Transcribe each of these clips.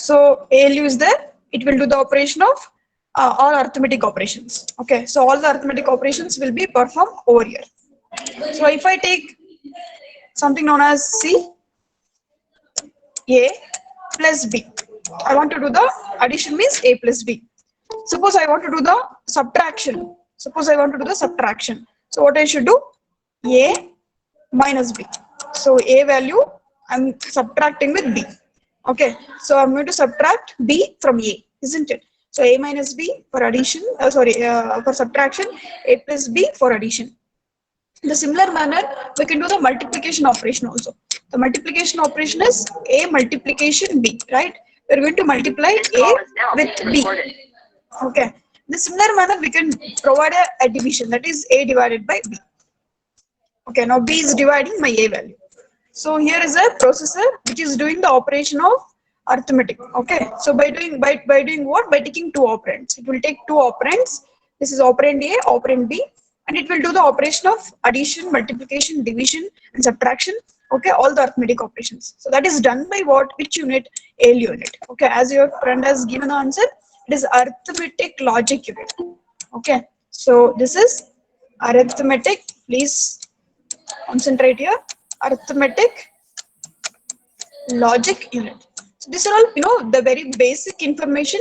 So ALU is there. It will do the operation of all arithmetic operations. Okay, so all the arithmetic operations will be performed over here. So if I take something known as C, A plus B. I want to do the addition means A plus B. Suppose I want to do the subtraction. Suppose I want to do the subtraction. So what I should do? A minus B. So A value I'm subtracting with B. Okay. So I'm going to subtract B from A, isn't it? So A minus B for addition, for subtraction, A plus B for addition. In the similar manner, we can do the multiplication operation also. The multiplication operation is A multiplication B, right? We're going to multiply A with B. Okay. In the similar manner, we can provide a division, that is A divided by B. Okay, now B is dividing my A value. So here is a processor which is doing the operation of arithmetic. Okay, so by doing what? By taking two operands. It will take two operands. This is operand A, operand B, and it will do the operation of addition, multiplication, division, and subtraction. Okay, all the arithmetic operations. So that is done by what? Which unit? ALU unit. Okay, as your friend has given the answer, it is arithmetic logic unit. Okay, so this is arithmetic. Please concentrate here. Arithmetic logic unit. So these are all, the very basic information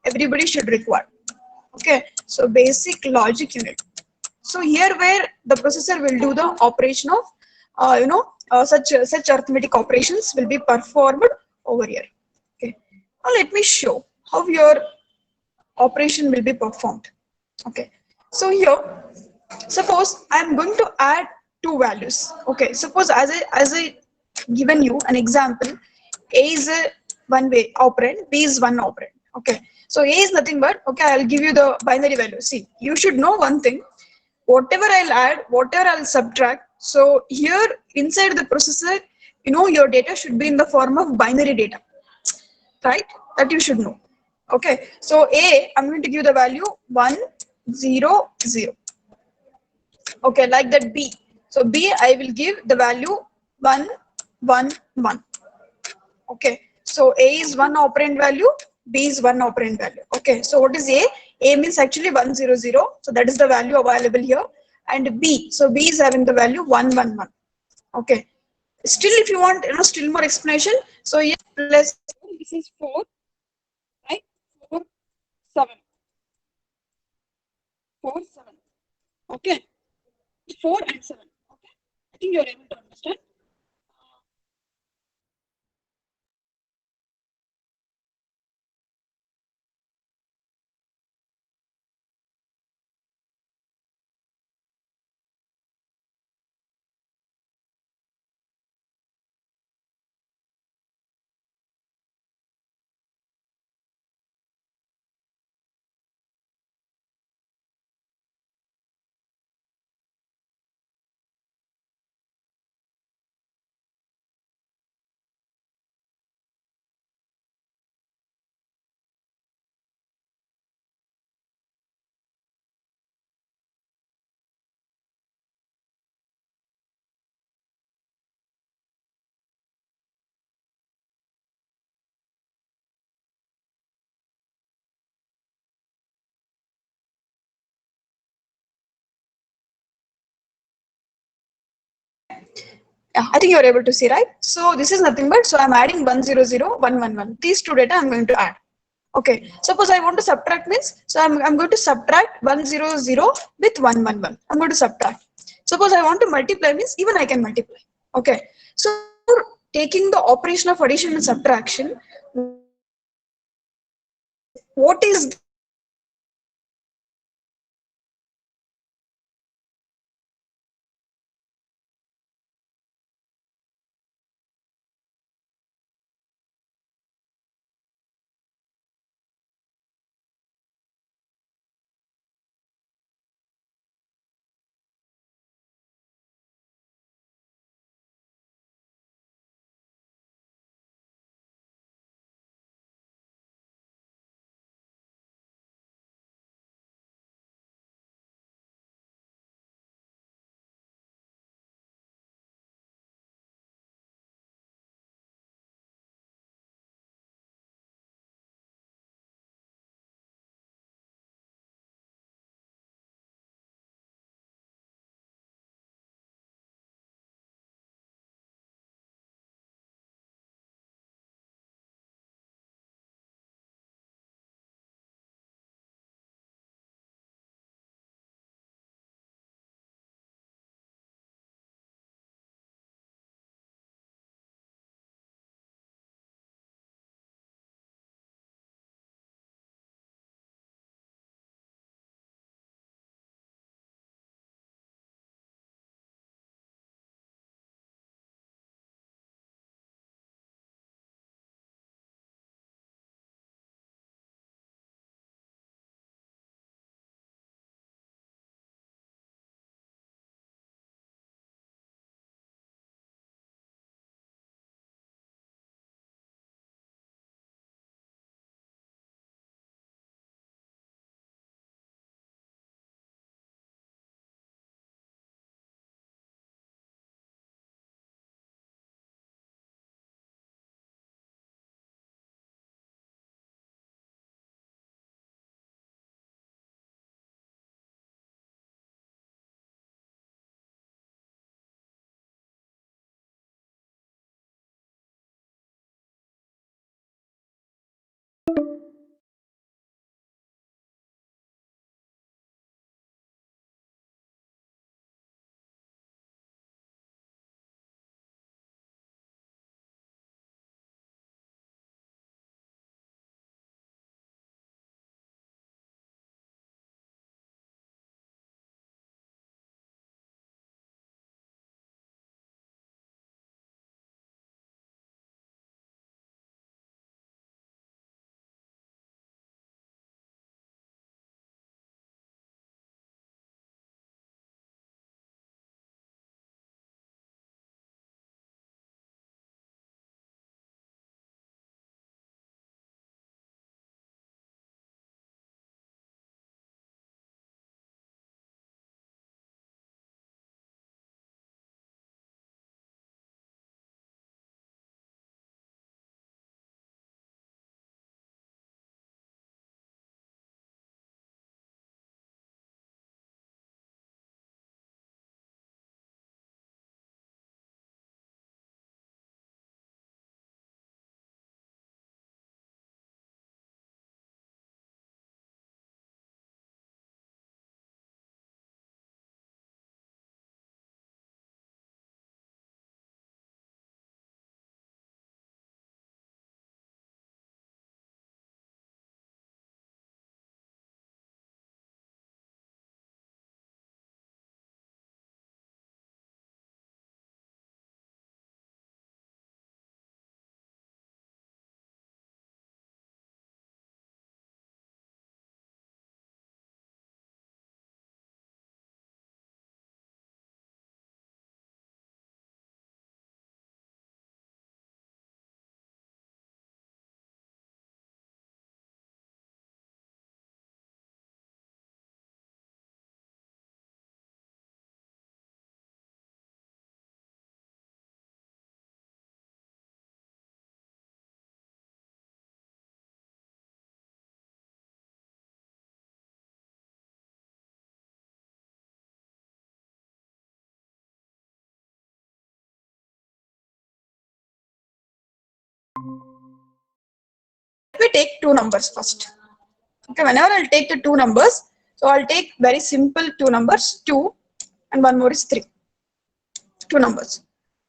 everybody should require. Okay, so basic logic unit. So here where the processor will do the operation of, such arithmetic operations will be performed over here. Okay, now let me show how your operation will be performed. Okay, so here, suppose I am going to add two values. Okay, suppose as I given you an example, A is a one way operand, B is one operand. Okay, so A is nothing but, okay, I'll give you the binary value. See, you should know one thing. Whatever I'll add, whatever I'll subtract. So here inside the processor, your data should be in the form of binary data, right? That you should know. Okay, so A, I'm going to give the value 1, 0, 0. Okay, like that B. So B, I will give the value 1, 1, 1. Okay, so A is one operand value, B is one operand value. Okay, so what is A? A means actually 1, 0, 0. So that is the value available here. And B, so B is having the value 1, 1, 1. Okay, still if you want, still more explanation. So here plus this is 4, right? 4, 7. 4, 7. Okay, 4 and 7. Okay, I think you are able to understand. Yeah, I think you're able to see, right? So this is nothing but, so I'm adding 1, 0, 0, 1, 1, 1. These two data I'm going to add. Okay, suppose I want to subtract means, so I'm going to subtract 1, 0, 0 with 1, 1, 1. I'm going to subtract. Suppose I want to multiply means, even I can multiply. Okay, so taking the operation of addition and subtraction, what is take two numbers first. Okay, whenever I'll take the two numbers, so I'll take very simple two numbers, 2 and one more is 3. Two numbers.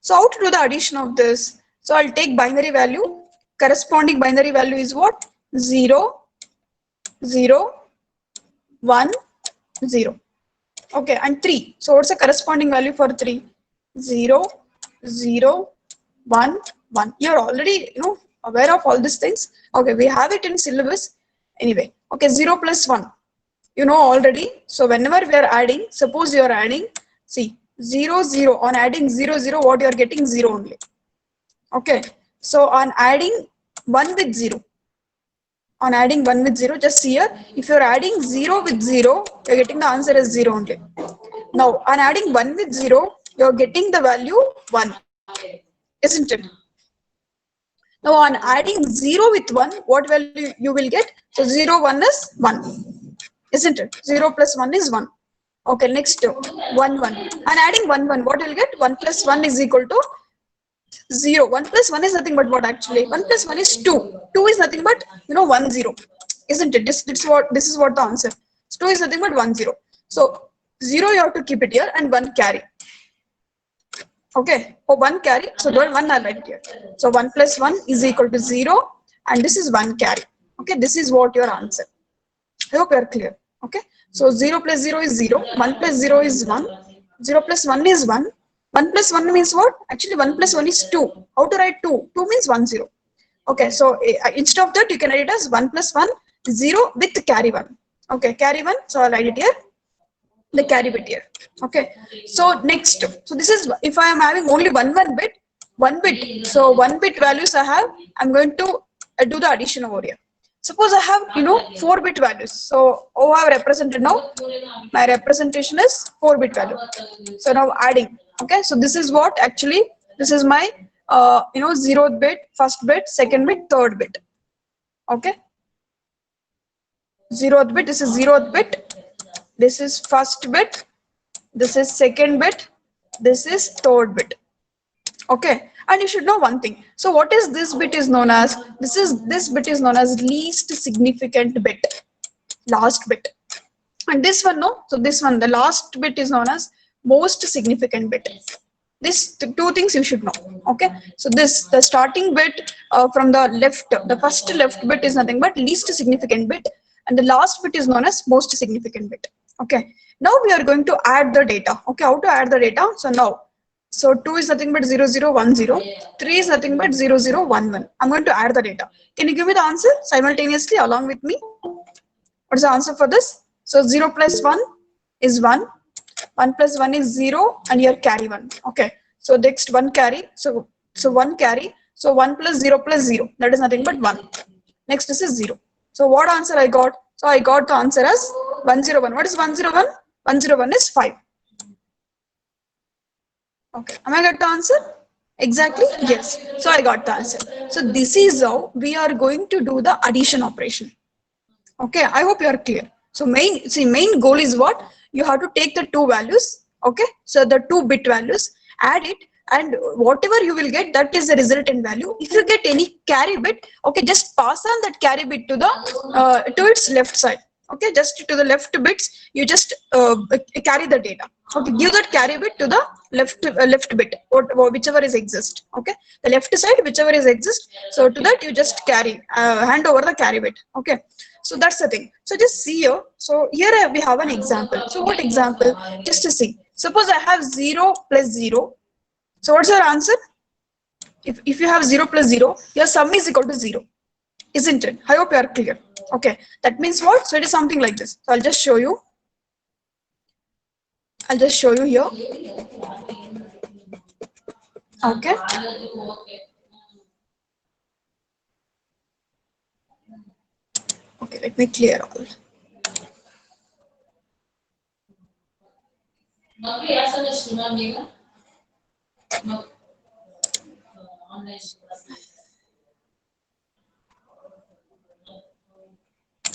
So how to do the addition of this? So I'll take binary value. Corresponding binary value is what? 0, 0, 1, 0. Okay, and 3. So what's the corresponding value for 3? 0, 0, 1, 1. You're already, aware of all these things. Okay, we have it in syllabus. Anyway, okay, 0 plus 1. You know already. So whenever we are adding, suppose you are adding, see, 0, 0. On adding 0, 0, what you are getting? 0 only. Okay, so on adding 1 with 0. On adding 1 with 0, just see here, if you are adding 0 with 0, you are getting the answer as 0 only. Now, on adding 1 with 0, you are getting the value 1, isn't it? Now, on adding 0 with 1, what value you will get? So, 0, 1 is 1, isn't it? 0 plus 1 is 1. Okay, next 1, 1. And adding 1, 1, what will get? 1 plus 1 is equal to 0. 1 plus 1 is nothing but what actually? 1 plus 1 is 2. 2 is nothing but 1, 0. Isn't it? This is what the answer. So 2 is nothing but 1, 0. So 0 you have to keep it here and 1 carry. Okay. For 1 carry, so 1 I'll write it here. So 1 plus 1 is equal to 0 and this is 1 carry. Okay, this is what your answer. I hope you are clear. Okay. So 0 plus 0 is 0. 1 plus 0 is 1. 0 plus 1 is 1. 1 plus 1 means what? Actually 1 plus 1 is 2. How to write 2? 2 means 1, 0. Okay, so instead of that you can write it as 1 plus 1, 0 with carry 1. Okay, carry 1. So I'll write it here. The carry bit here. Okay, so next. So this is if I am having only one bit. So 1 bit values I have. I'm going to do the addition over here. Suppose I have 4-bit values. So how I have represented now? My representation is 4-bit value. So now adding. Okay, so this is what actually this is my 0th bit, 1st bit, 2nd bit, 3rd bit. Okay, 0th bit, this is 0th bit, this is 1st bit, this is 2nd bit, this is 3rd bit. Okay, and you should know one thing. So what is this bit is known as? This bit is known as least significant bit, last bit. And this one, no, so this one, the last bit is known as most significant bit. This two things you should know. Okay, so the starting bit from the left, the first left bit is nothing but least significant bit, and the last bit is known as most significant bit. Okay, now we are going to add the data. Okay, how to add the data? So now, so 2 is nothing but 0, 0, 1, 0. 3 is nothing but 0, 0, 1, 1. I'm going to add the data. Can you give me the answer simultaneously along with me? What's the answer for this? So 0 plus 1 is 1. 1 plus 1 is 0 and here carry 1. Okay, so next 1 carry. So 1 carry. So 1 plus 0 plus 0. That is nothing but 1. Next this is 0. So what answer I got? So I got the answer as 101. What is 101? 101 is 5. Okay, am I got the answer? Exactly, yes. So I got the answer. So this is how we are going to do the addition operation. Okay, I hope you are clear. So main goal is what? You have to take the two values. Okay, so the 2-bit values, add it, and whatever you will get, that is the resultant value. If you get any carry bit, okay, just pass on that carry bit to the to its left side. Okay, just to the left bits, you just carry the data. Okay, give that carry bit to the left bit, or whichever is exist. Okay, the left side, whichever is exist. So to that you just carry, hand over the carry bit. Okay, so that's the thing. So just see here. So here we have an example. So what example? Just to see. Suppose I have 0 plus 0. So what's your answer? If you have 0 plus 0, your sum is equal to 0. Isn't it? I hope you are clear. Okay, that means what? So it is something like this. So I'll just show you. I'll just show you here. Okay. Okay, let me clear all.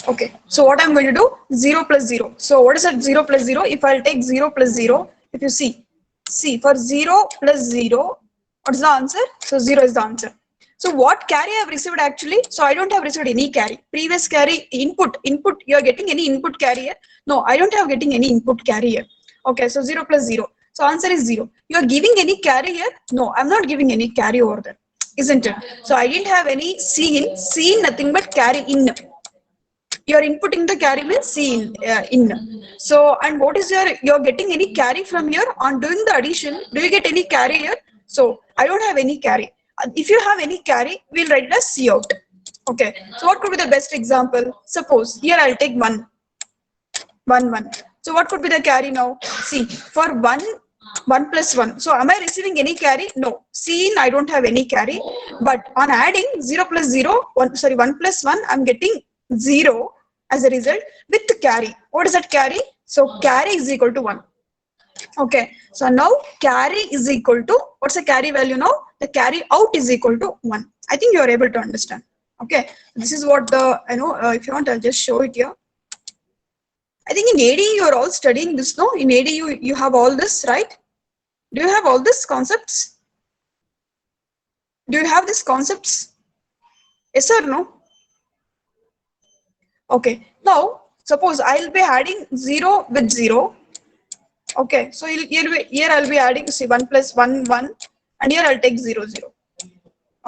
Okay, so what I'm going to do? 0 plus 0. So what is that 0 plus 0? If I'll take 0 plus 0, if you see for 0 plus 0, what's the answer? So 0 is the answer. So what carry I have received actually? So I don't have received any carry. Previous carry input, you are getting any input carry here? No, I don't have getting any input carry here. Okay, so 0 plus 0. So answer is 0. You are giving any carry here? No, I'm not giving any carry over there, isn't it? So I didn't have any C in nothing but carry in. You are inputting the carry means C in. So, and what is you're getting any carry from here on doing the addition? Do you get any carry here? So I don't have any carry. If you have any carry, we'll write it as C out. Okay. So what could be the best example? Suppose here I'll take 1. So what could be the carry now? See, for 1 plus 1. So am I receiving any carry? No. See, in I don't have any carry. But on adding 0 plus 0, 1 plus 1, I'm getting 0 as a result with carry. What is that carry? So carry is equal to 1. Okay. So now carry is equal to, what's the carry value now? The carry out is equal to 1. I think you are able to understand. Okay. This is what the, if you want, I'll just show it here. I think in AD you are all studying this, no? In AD you have all this, right? Do you have all these concepts? Do you have these concepts? Yes or no? Okay. Now, suppose I'll be adding 0 with 0. Okay. So here I'll be adding, see, 1 plus 1, 1. And here I'll take 0, 0.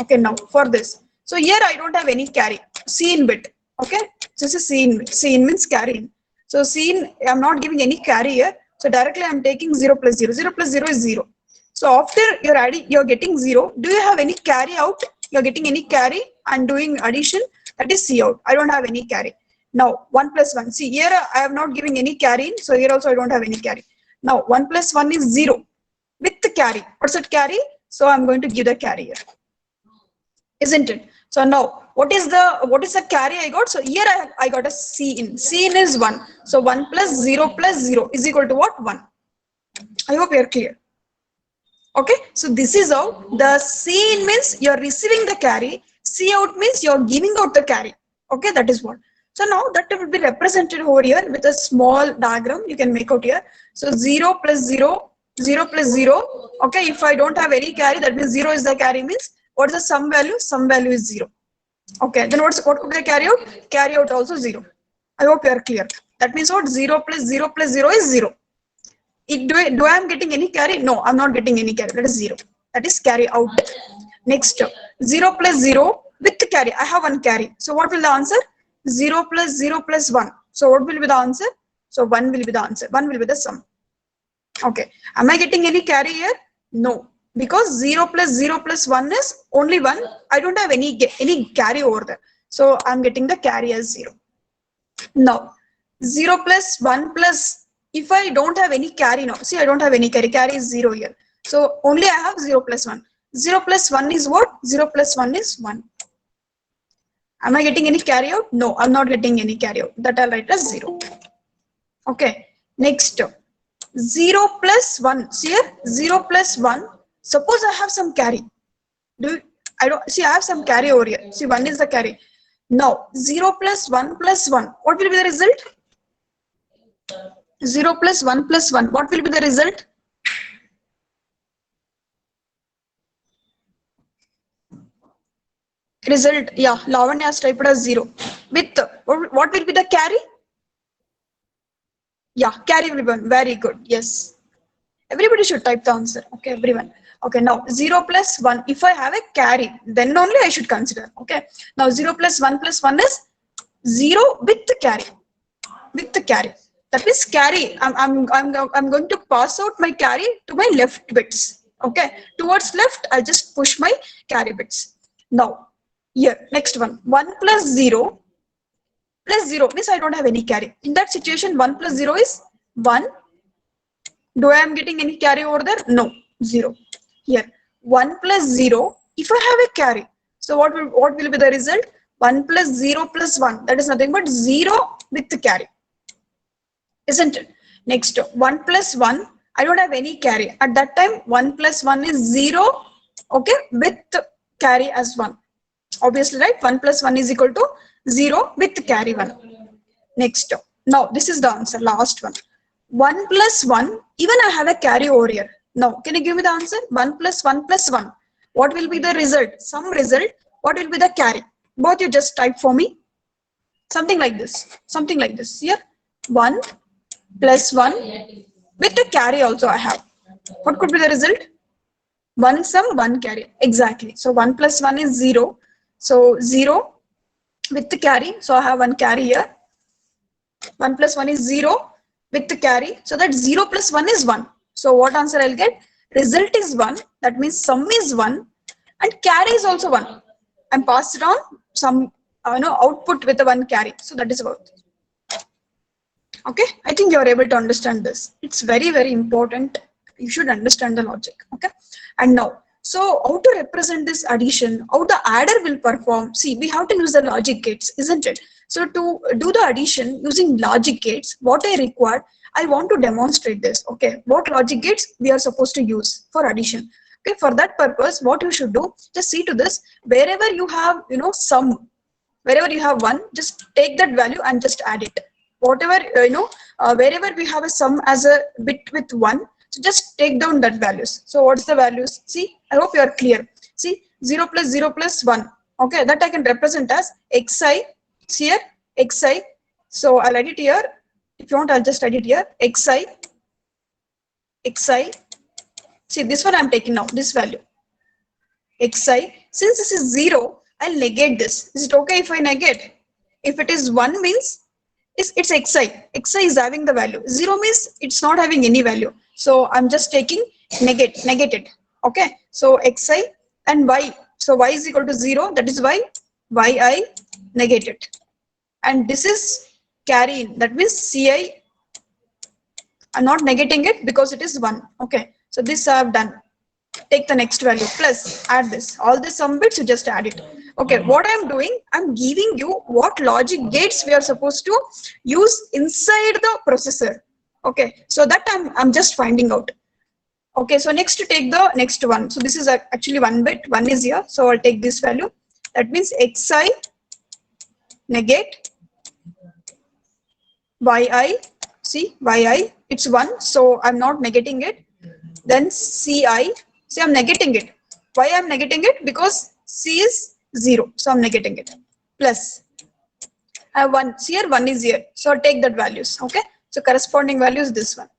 Okay. Now, for this. So here I don't have any carry. C in bit. Okay. This is C in bit. C in means carry in. So C in, I'm not giving any carry here. So directly I'm taking 0 plus 0. 0 plus 0 is 0. So after you're adding, you're getting 0. Do you have any carry out? You're getting any carry and doing addition? That is C out. I don't have any carry. Now 1 plus 1. See, here I am not giving any carry in. So here also I don't have any carry. Now 1 plus 1 is 0 with the carry. What's that carry? So I'm going to give the carry here. Isn't it? So now what is the carry I got? So here I got a C in. C in is 1. So 1 plus 0 is equal to what? 1. I hope you're clear. Okay, so this is how the C in means you're receiving the carry, C out means you're giving out the carry. Okay, that is what. So now that will be represented over here with a small diagram you can make out here. So 0 plus 0, 0 plus 0. Okay, if I don't have any carry, that means 0 is the carry means what is the sum value? Sum value is 0. Okay, then what could be the carry out? Carry out also 0. I hope you are clear. That means what? 0 plus 0 plus 0 is 0. Do I am getting any carry? No, I'm not getting any carry. That is 0. That is carry out. Next, 0 plus 0 with carry. I have one carry. So what will the answer? 0 plus 0 plus 1. So what will be the answer? So 1 will be the answer. 1 will be the sum. Okay. Am I getting any carry here? No. Because 0 plus 1 is only 1. I don't have any carry over there. So I'm getting the carry as 0. Now, 0 plus 1 plus, if I don't have any carry now, see, I don't have any carry. Carry is 0 here. So only I have 0 plus 1. 0 plus 1 is what? 0 plus 1 is 1. Am I getting any carry out? No, I'm not getting any carry out. That I'll write as 0. Okay. Next, 0 plus 1. See here, 0 plus 1. Suppose I have some carry. I have some carry over here. See, 1 is the carry. Now, 0 plus 1 plus 1. What will be the result? 0 plus 1 plus 1. What will be the result? Result, yeah, Lavanya has typed as 0. With, what will be the carry? Yeah, carry will be 1. Very good. Yes. Everybody should type the answer. Okay, everyone. Okay, now 0 plus 1. If I have a carry, then only I should consider. Okay. Now 0 plus 1 plus 1 is 0 with the carry. With the carry. That means carry. I'm going to pass out my carry to my left bits. Okay. Towards left, I'll just push my carry bits. Now, here, next one. 1 plus 0 plus 0 means I don't have any carry. In that situation, 1 plus 0 is 1. Do I am getting any carry over there? No, 0. Here, 1 plus 0. If I have a carry, so what will be the result? 1 plus 0 plus 1. That is nothing but 0 with the carry. Isn't it? Next, 1 plus 1. I don't have any carry. At that time, 1 plus 1 is 0. Okay, with carry as 1. Obviously, right? 1 plus 1 is equal to 0 with carry 1. Next, now this is the answer. Last one. 1 plus 1. Even I have a carry over here. Now, can you give me the answer? 1 plus 1 plus 1. What will be the result? Some result. What will be the carry? Both you just type for me. Something like this. Something like this. Here, 1 plus 1 with the carry also I have. What could be the result? 1 sum, 1 carry. Exactly. So 1 plus 1 is 0. So 0 with the carry. So I have 1 carry here. 1 plus 1 is 0 with the carry. So that 0 plus 1 is 1. So what answer I'll get? Result is 1. That means sum is 1 and carry is also 1. And passed it on some output with a 1 carry. So that is about. Okay, I think you are able to understand this. It's very, very important. You should understand the logic. Okay, and now, so how to represent this addition, how the adder will perform. See, we have to use the logic gates, isn't it? So to do the addition using logic gates, what I require, I want to demonstrate this. Okay, what logic gates we are supposed to use for addition. Okay, for that purpose, what you should do, just see to this, wherever you have, sum, wherever you have 1, just take that value and just add it. Whatever, wherever we have a sum as a bit with 1, so just take down that values. So what's the values? See, I hope you are clear. See, 0 plus 0 plus 1. Okay, that I can represent as xi. See here, xi. So I'll write it here. If you want, I'll just write it here. Xi. See, this one I'm taking now, this value. Xi. Since this is 0, I'll negate this. Is it okay if I negate? If it is 1 means it's xi. Xi is having the value. 0 means it's not having any value. So I'm just taking negate it. Okay. So xi and y. So y is equal to 0. That is why yi negate it. And this is carry in. That means ci. I'm not negating it because it is 1. Okay. So this I have done. Take the next value plus add this. All the sum bits, you just add it. Okay, what I'm doing, I'm giving you what logic gates we are supposed to use inside the processor. Okay, so that I'm just finding out. Okay, so next to take the next one. So this is actually 1 bit. 1 is here. So I'll take this value. That means xi negate yi. See, yi, it's 1. So I'm not negating it. Then ci. See, I'm negating it. Why I'm negating it? Because C is 0. So I'm negating it. Plus, I have 1. See here, 1 is here. So I'll take that values. Okay. So corresponding value is this one.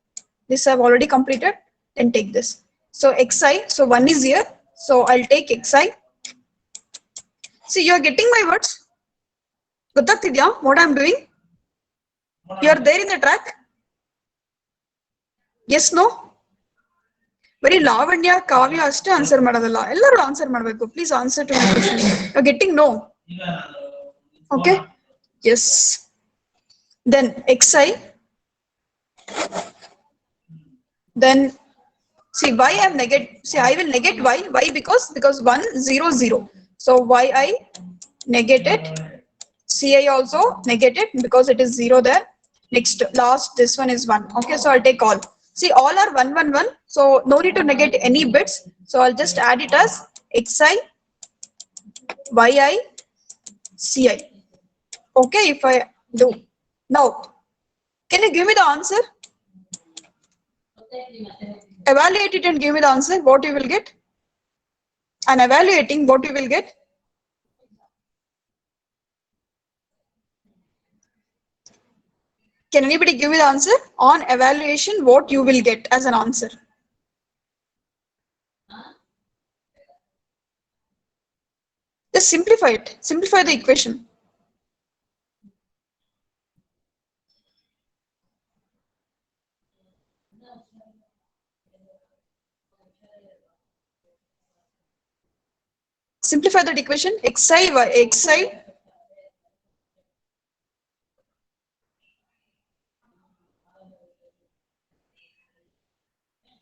This I've already completed. Then take this. So xi. So 1 is here. So I'll take xi. See, you're getting my words. Gottaktidya, what I'm doing? You're there in the track? Yes, no? Very Lavanya ಕಾವ್ಯ ಅಷ್ಟೇ answer ಮಾಡೋದಲ್ಲ ಎಲ್ಲರೂ answer ಮಾಡಬೇಕು please answer to my question you are getting no okay yes then xi then see y I am negate, see I will negate y because 1 0 0, so yi negated, ci also negated because it is 0 there. Next last this one is 1. Okay, so I'll take all. See, all are 1 1 1, so no need to negate any bits. So I'll just add it as xi yi ci. Okay, if I do now, can you give me the answer? Evaluate it and give me the answer. What you will get? And evaluating, what you will get? Can anybody give me the answer? On evaluation, what you will get as an answer? Just simplify it. Simplify the equation. Simplify that equation. xi.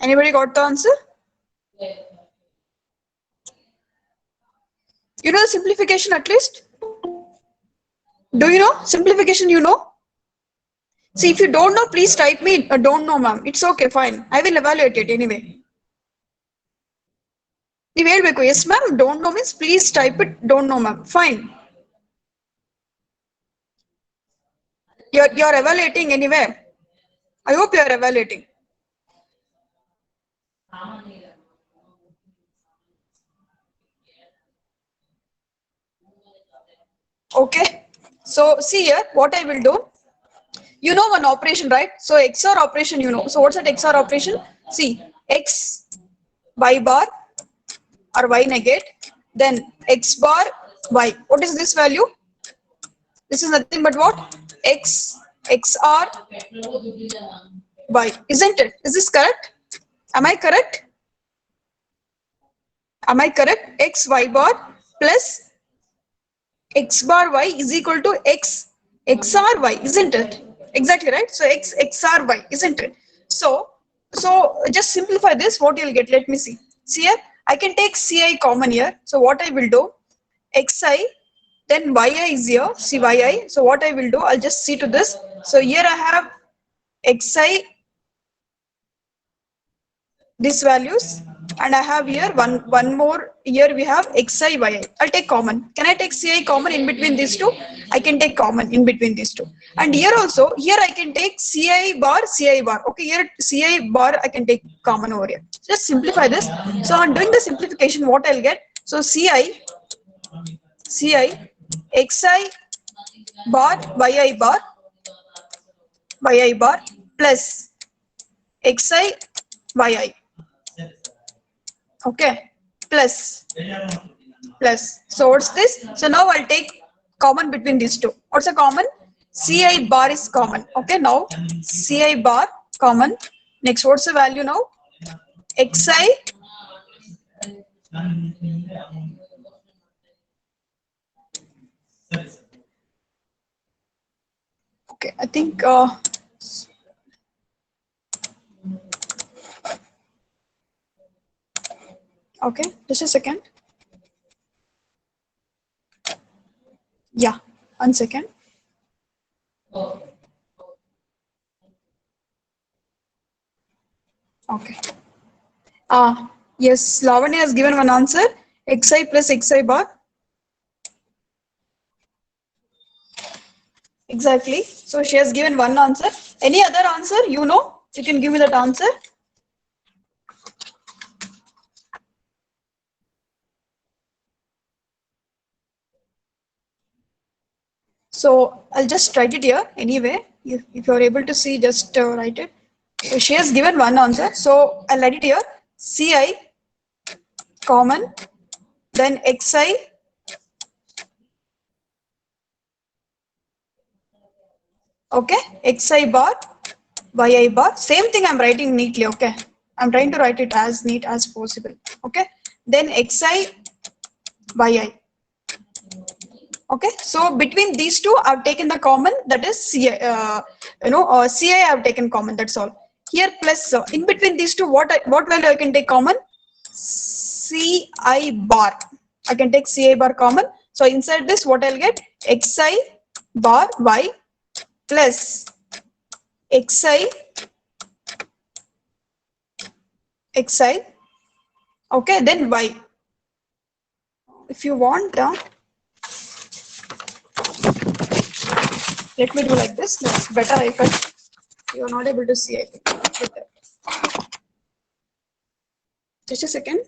Anybody got the answer? You know the simplification at least? Do you know simplification? You know? See, if you don't know, please type me. Don't know, ma'am. It's okay, fine. I will evaluate it anyway. Yes, ma'am. Don't know means please type it. Don't know, ma'am. Fine. You're evaluating anyway. I hope you're evaluating. Okay. So see here, what I will do. You know one operation, right? So XOR operation, you know. So what's that XOR operation? See, X Y bar or Y negate, then X bar Y. What is this value? This is nothing but what? X XR Y. Isn't it? Is this correct? Am I correct? Am I correct? X Y bar plus X bar Y is equal to X XR Y, isn't it? Exactly right. So X XR Y, isn't it? So just simplify this. What you'll get? Let me see. See here, I can take Ci common here. So what I will do, Xi, then Yi is here. See Yi. So what I will do, I'll just see to this. So here I have Xi, these values, and I have here one more. Here we have Xi Yi. I'll take common. Can I take Ci common in between these two? I can take common in between these two. And here also, here I can take Ci bar. Okay, here Ci bar I can take common over here. Just simplify this. So on doing the simplification, what I'll get? So Ci Xi bar Yi bar plus Xi Yi. Okay, plus. So what's this? So now I'll take common between these two. What's a common? Ci bar is common. Okay, now Ci bar common. Next, what's the value now? Xi. Okay, I think. Okay, just a second. Yeah, 1 second. Okay. Yes, Lavanya has given one answer. Xi plus Xi bar. Exactly. So she has given one answer. Any other answer? You know, you can give me that answer. So I'll just write it here anyway. If you're able to see, just write it. So she has given one answer. So I'll write it here. Ci common, then Xi, okay, Xi bar, Yi bar. Same thing I'm writing neatly, okay. I'm trying to write it as neat as possible, okay. Then Xi, Yi. Okay, so between these two, I've taken the common, that is Ci. Ci I've taken common. That's all. Here plus in between these two, what value I can take common? Ci bar. I can take Ci bar common. So inside this, what I'll get? Xi bar Y plus Xi. Okay, then Y. If you want. Let me do like this. That's better. I can. You are not able to see. I think. Just a second.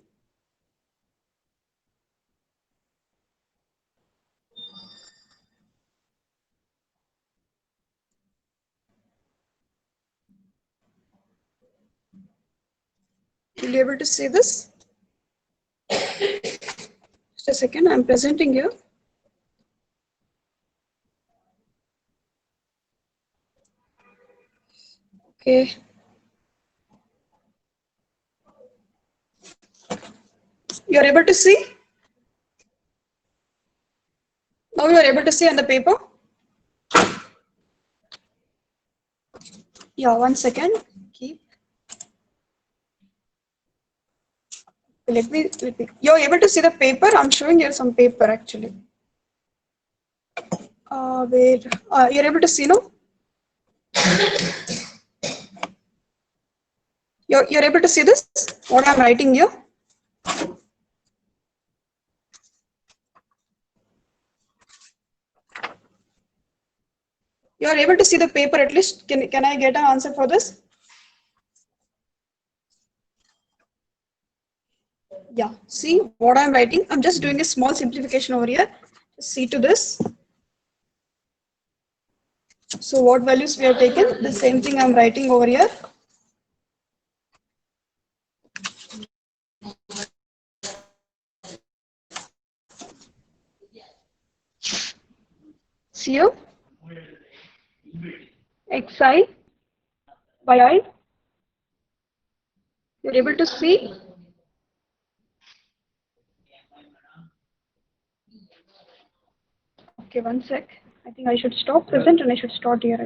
Will you be able to see this? Just a second. I'm presenting you. Okay. You are able to see? Now you are able to see on the paper? Yeah, 1 second. Keep. Let me. You're able to see the paper? I'm showing you some paper actually. Where? You're able to see now? You're able to see this? What I'm writing here? You are able to see the paper at least. Can I get an answer for this? Yeah. See what I'm writing? I'm just doing a small simplification over here. Just see to this. So what values we have taken? The same thing I'm writing over here. See you. Xi, yi. You're able to see? Okay, one sec. I think I should stop present and I should start here.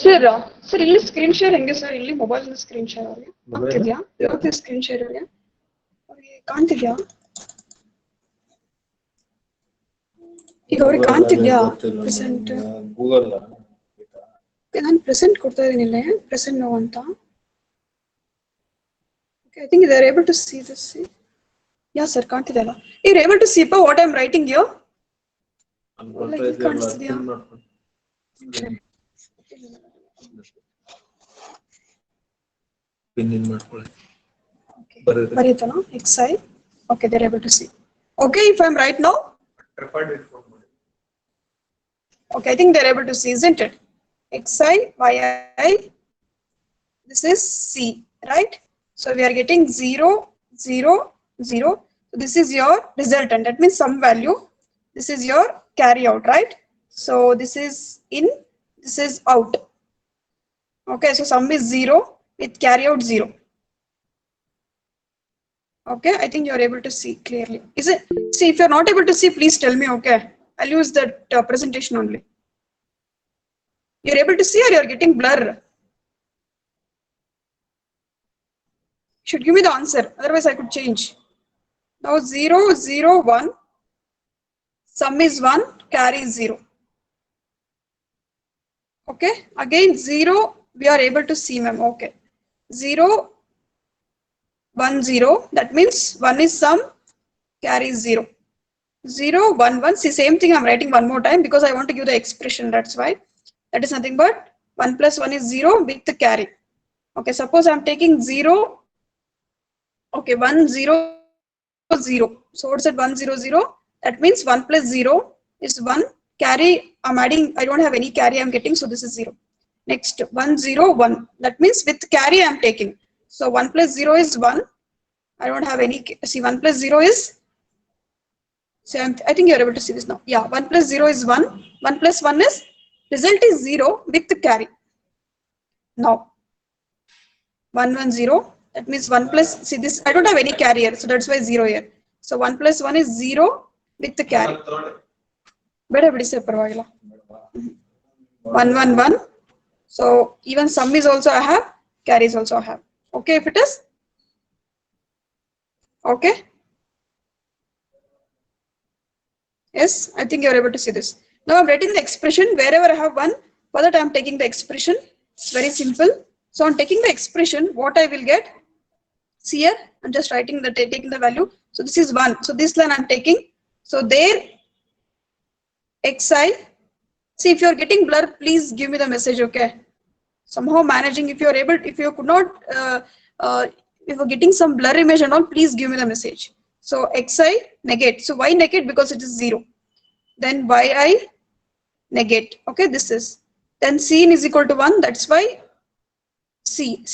Sir, sir, ಇಲ್ಲಿ screen share ಹೆಂಗೆ sir? ಇಲ್ಲಿ mobile screen share ಅವ್ರಿಗೆ ಆಗ್ತಿದ್ಯಾ? ಯಾಕೆ screen share ಅವ್ರಿಗೆ ಕಾಣ್ತಿದ್ಯಾ? ಈಗ ಅವ್ರಿಗೆ ಕಾಣ್ತಿದ್ಯಾ present? Google ನಾನು ಪ್ರೆಸೆಂಟ್ ಕೊಡ್ತಾ ಇದೀನಿಲ್ಲ, ಪ್ರೆಸೆಂಟ್ ನೋ ಅಂತ. Okay, I think they are able to see this. See? Yeah, sir, ಕಾಣ್ತಿದೆಯಲ್ಲ. You are able to see what I am writing here? ಕಾಣಿಸ್ತಿದ್ಯಾ? ಪಿನ್ ಇನ್ ಮಾಡ್ಕೊಳ್ಳಿ. ಬರೀತನಾ? Xi. Okay, they are able to see. Okay, if I am right now? Okay, I think they are able to see, isn't it? Xi, yi, this is C, right? So we are getting 0, 0, 0. So this is your resultant. That means some value. This is your carry out, right? So this is in, this is out. Okay, so sum is 0 with carry out 0. Okay, I think you are able to see clearly. Is it? See, if you are not able to see, please tell me. Okay, I'll use that presentation only. You are able to see or you are getting blur? Should give me the answer, otherwise I could change. Now 0, 0, 1, sum is 1, carry is 0. Okay, again 0, we are able to see, ma'am. Okay, 0, 1, 0, that means 1 is sum, carry is 0. 0, 1, 1, see, same thing I'm writing one more time because I want to give the expression, that's why. That is nothing but 1 plus 1 is 0 with the carry. Okay, suppose I'm taking 0, okay, 1, 0, 0. So what's that 1, 0, 0? That means 1 plus 0 is 1. Carry, I'm adding, I don't have any carry I'm getting, so this is 0. Next, 1, 0, 1. That means with carry I'm taking. So 1 plus 0 is 1. I don't have any, see, 1 plus 0 is, see, I think you're able to see this now. Yeah, 1 plus 0 is 1. 1 plus 1 is, result is 0 with the carry. Now, 1, 1, 0. That means 1 plus, see this, I don't have any carrier, so that's why 0 here. So 1 plus 1 is 0 with the carry. Better, 1, 1, 1. So even sum is also I have, carry is also I have. Okay, if it is? Okay? Yes, I think you are able to see this. Now I'm writing the expression wherever I have 1, for that I am taking the expression. It's very simple. So on taking the expression, what I will get? See here, I'm just writing the taking the value. So this is 1. So this line I'm taking. So there, Xi. See, if you are getting blur, please give me the message. Okay. Somehow managing. If you are able, if you could not, if you're getting some blur image and all, please give me the message. So Xi negate. So why negate? Because it is 0. Then yi negate. Okay, this is. Then Cin is equal to 1. That's why Ci.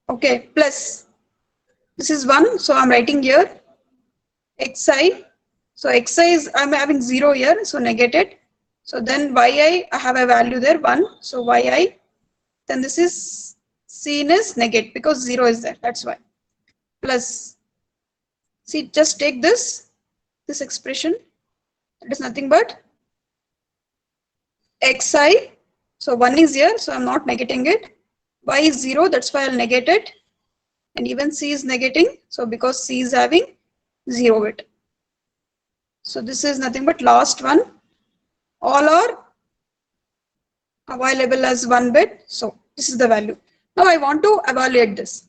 Okay, plus. This is 1. So I'm writing here Xi. So Xi is, I'm having 0 here. So negate it. So then yi, I have a value there 1. So yi. Then this is Cin is negate because 0 is there. That's why. Plus. See, just take this expression. It is nothing but Xi. So 1 is here. So I'm not negating it. Y is 0. That's why I'll negate it. And even C is negating. So because C is having 0 bit. So this is nothing but last one. All are available as 1 bit. So this is the value. Now I want to evaluate this.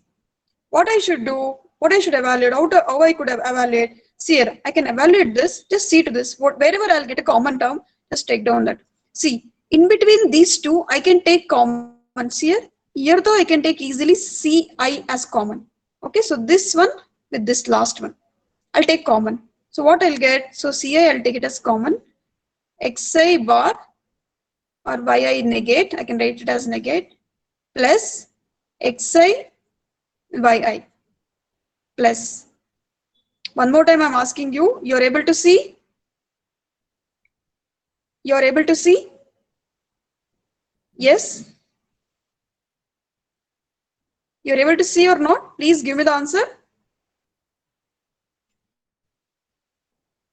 What I should do, what I should evaluate, how I could evaluate. See here, I can evaluate this. Just see to this. Wherever I'll get a common term, just take down that. See, in between these two, I can take commons here. Here though I can take easily Ci as common. Okay, so this one with this last one, I'll take common. So what I'll get, so Ci I'll take it as common, Xi bar or Yi negate, I can write it as negate, plus Xi Yi plus. One more time I'm asking you, you're able to see? You're able to see? Yes? You're able to see or not? Please give me the answer.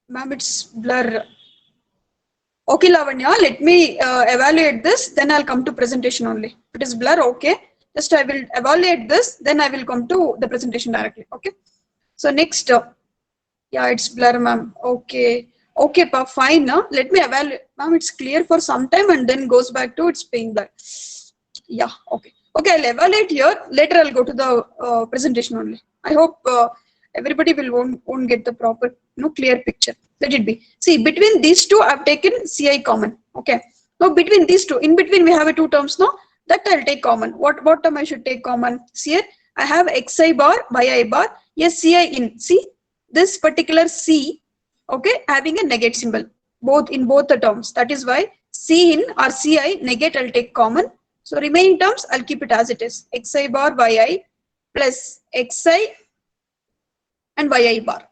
Ma'am, it's blur. Okay, Lavanya, let me evaluate this, then I'll come to presentation only. If it is blur, okay. Just I will evaluate this, then I will come to the presentation directly. Okay. So next, yeah, it's blur, ma'am. Okay. Okay, pa, fine. Let me evaluate. Ma'am, it's clear for some time and then goes back to its being blur. Yeah, okay. Okay, I'll evaluate here. Later I'll go to the presentation only. I hope everybody won't get the proper clear picture. Let it be. See, between these two I've taken Ci common. Okay. Now between these two, in between we have a two terms now. That I'll take common. What term I should take common? See here, I have Xi bar, Yi bar. Yes, Ci in. See, this particular C, okay, having a negate symbol both in both the terms. That is why C in or Ci negate I'll take common. So remaining terms, I'll keep it as it is. Xi bar Yi plus Xi and Yi bar.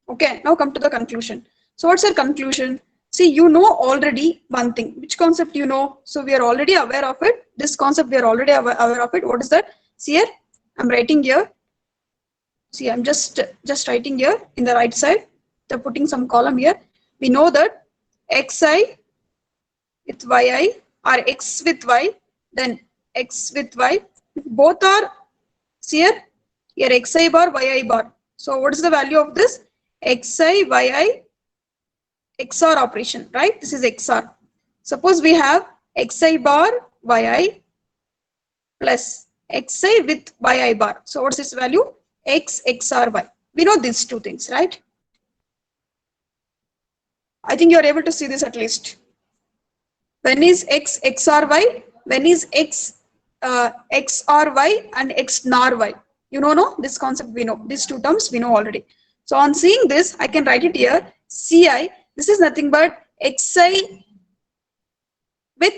Okay, now come to the conclusion. So what's our conclusion? See, you know already one thing. Which concept you know? So we are already aware of it. This concept we are already aware of it. What is that? See here, I'm writing here. See, I'm just writing here in the right side. They're putting some column here. We know that Xi with Yi or X with Y, then X with Y. Both are here Xi bar, Yi bar. So what is the value of this? Xi, Yi, XOR operation, right? This is XOR. Suppose we have Xi bar, Yi plus Xi with Yi bar. So what's this value? X XOR Y. We know these two things, right? I think you are able to see this at least. When is X XOR Y? When is X XOR Y and X NOR Y? You know, no? This concept we know. These two terms we know already. So on seeing this, I can write it here. Ci, this is nothing but Xi with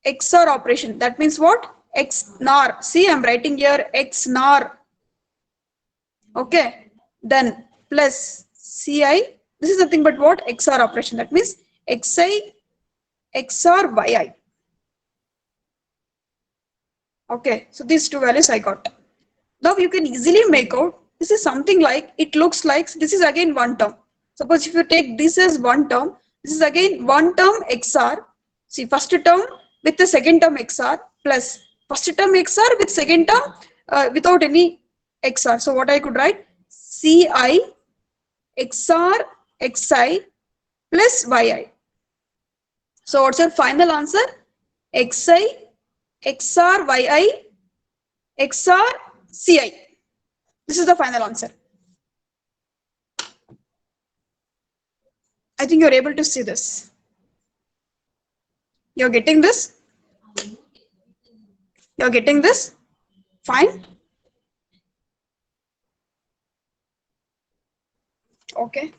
XOR operation. That means what? X NOR. See, I'm writing here X NOR. Okay. Then plus Ci. This is nothing but what? XOR operation. That means Xi XOR Yi. Okay, so these two values I got. Now you can easily make out, this is something like, it looks like, this is again one term. Suppose if you take this as one term, this is again one term XR. See, first term with the second term XR plus first term XR with second term without any XR. So what I could write? Ci XR Xi plus Yi. So what's your final answer? Xi XR Yi XR Ci. This is the final answer. I think you're able to see this. You're getting this? You're getting this? Fine. Okay.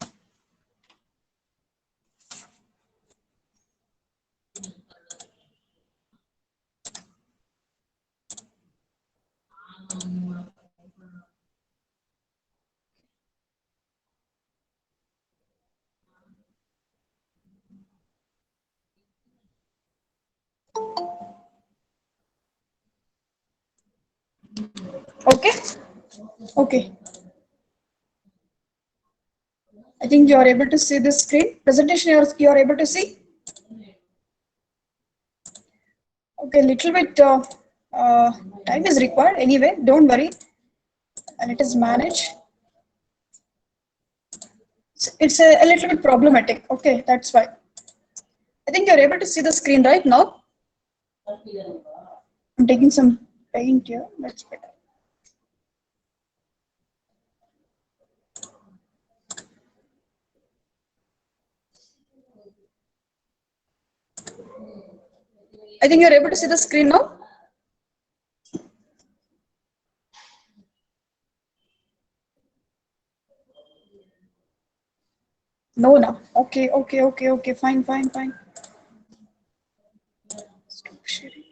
Okay. Okay. I think you are able to see the screen. Presentation you are able to see? Okay, little bit time is required. Anyway, don't worry. And it is managed. It's a little bit problematic. Okay, that's why. I think you're able to see the screen right now. I'm taking some paint here. That's better. I think you're able to see the screen now. No, no. Okay. Fine. Stop sharing.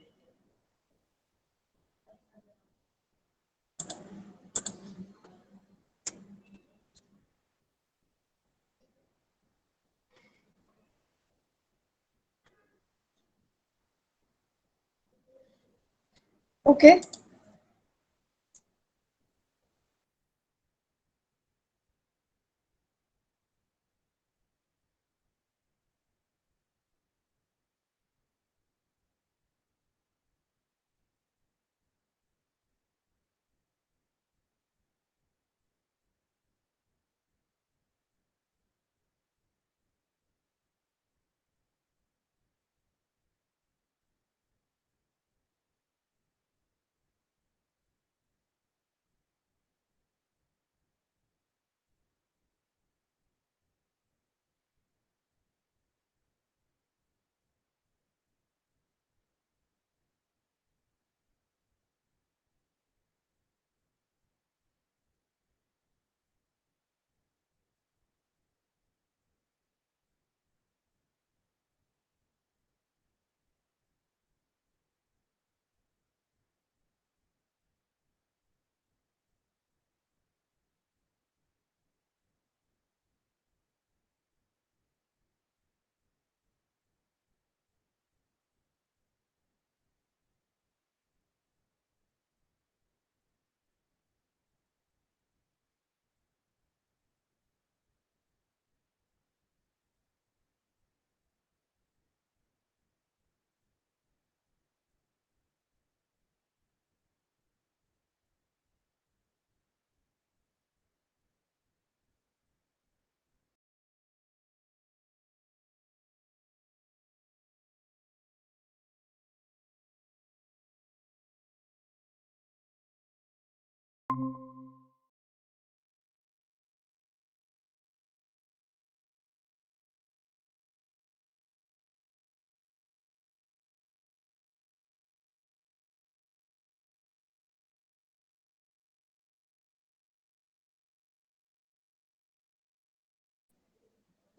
Okay.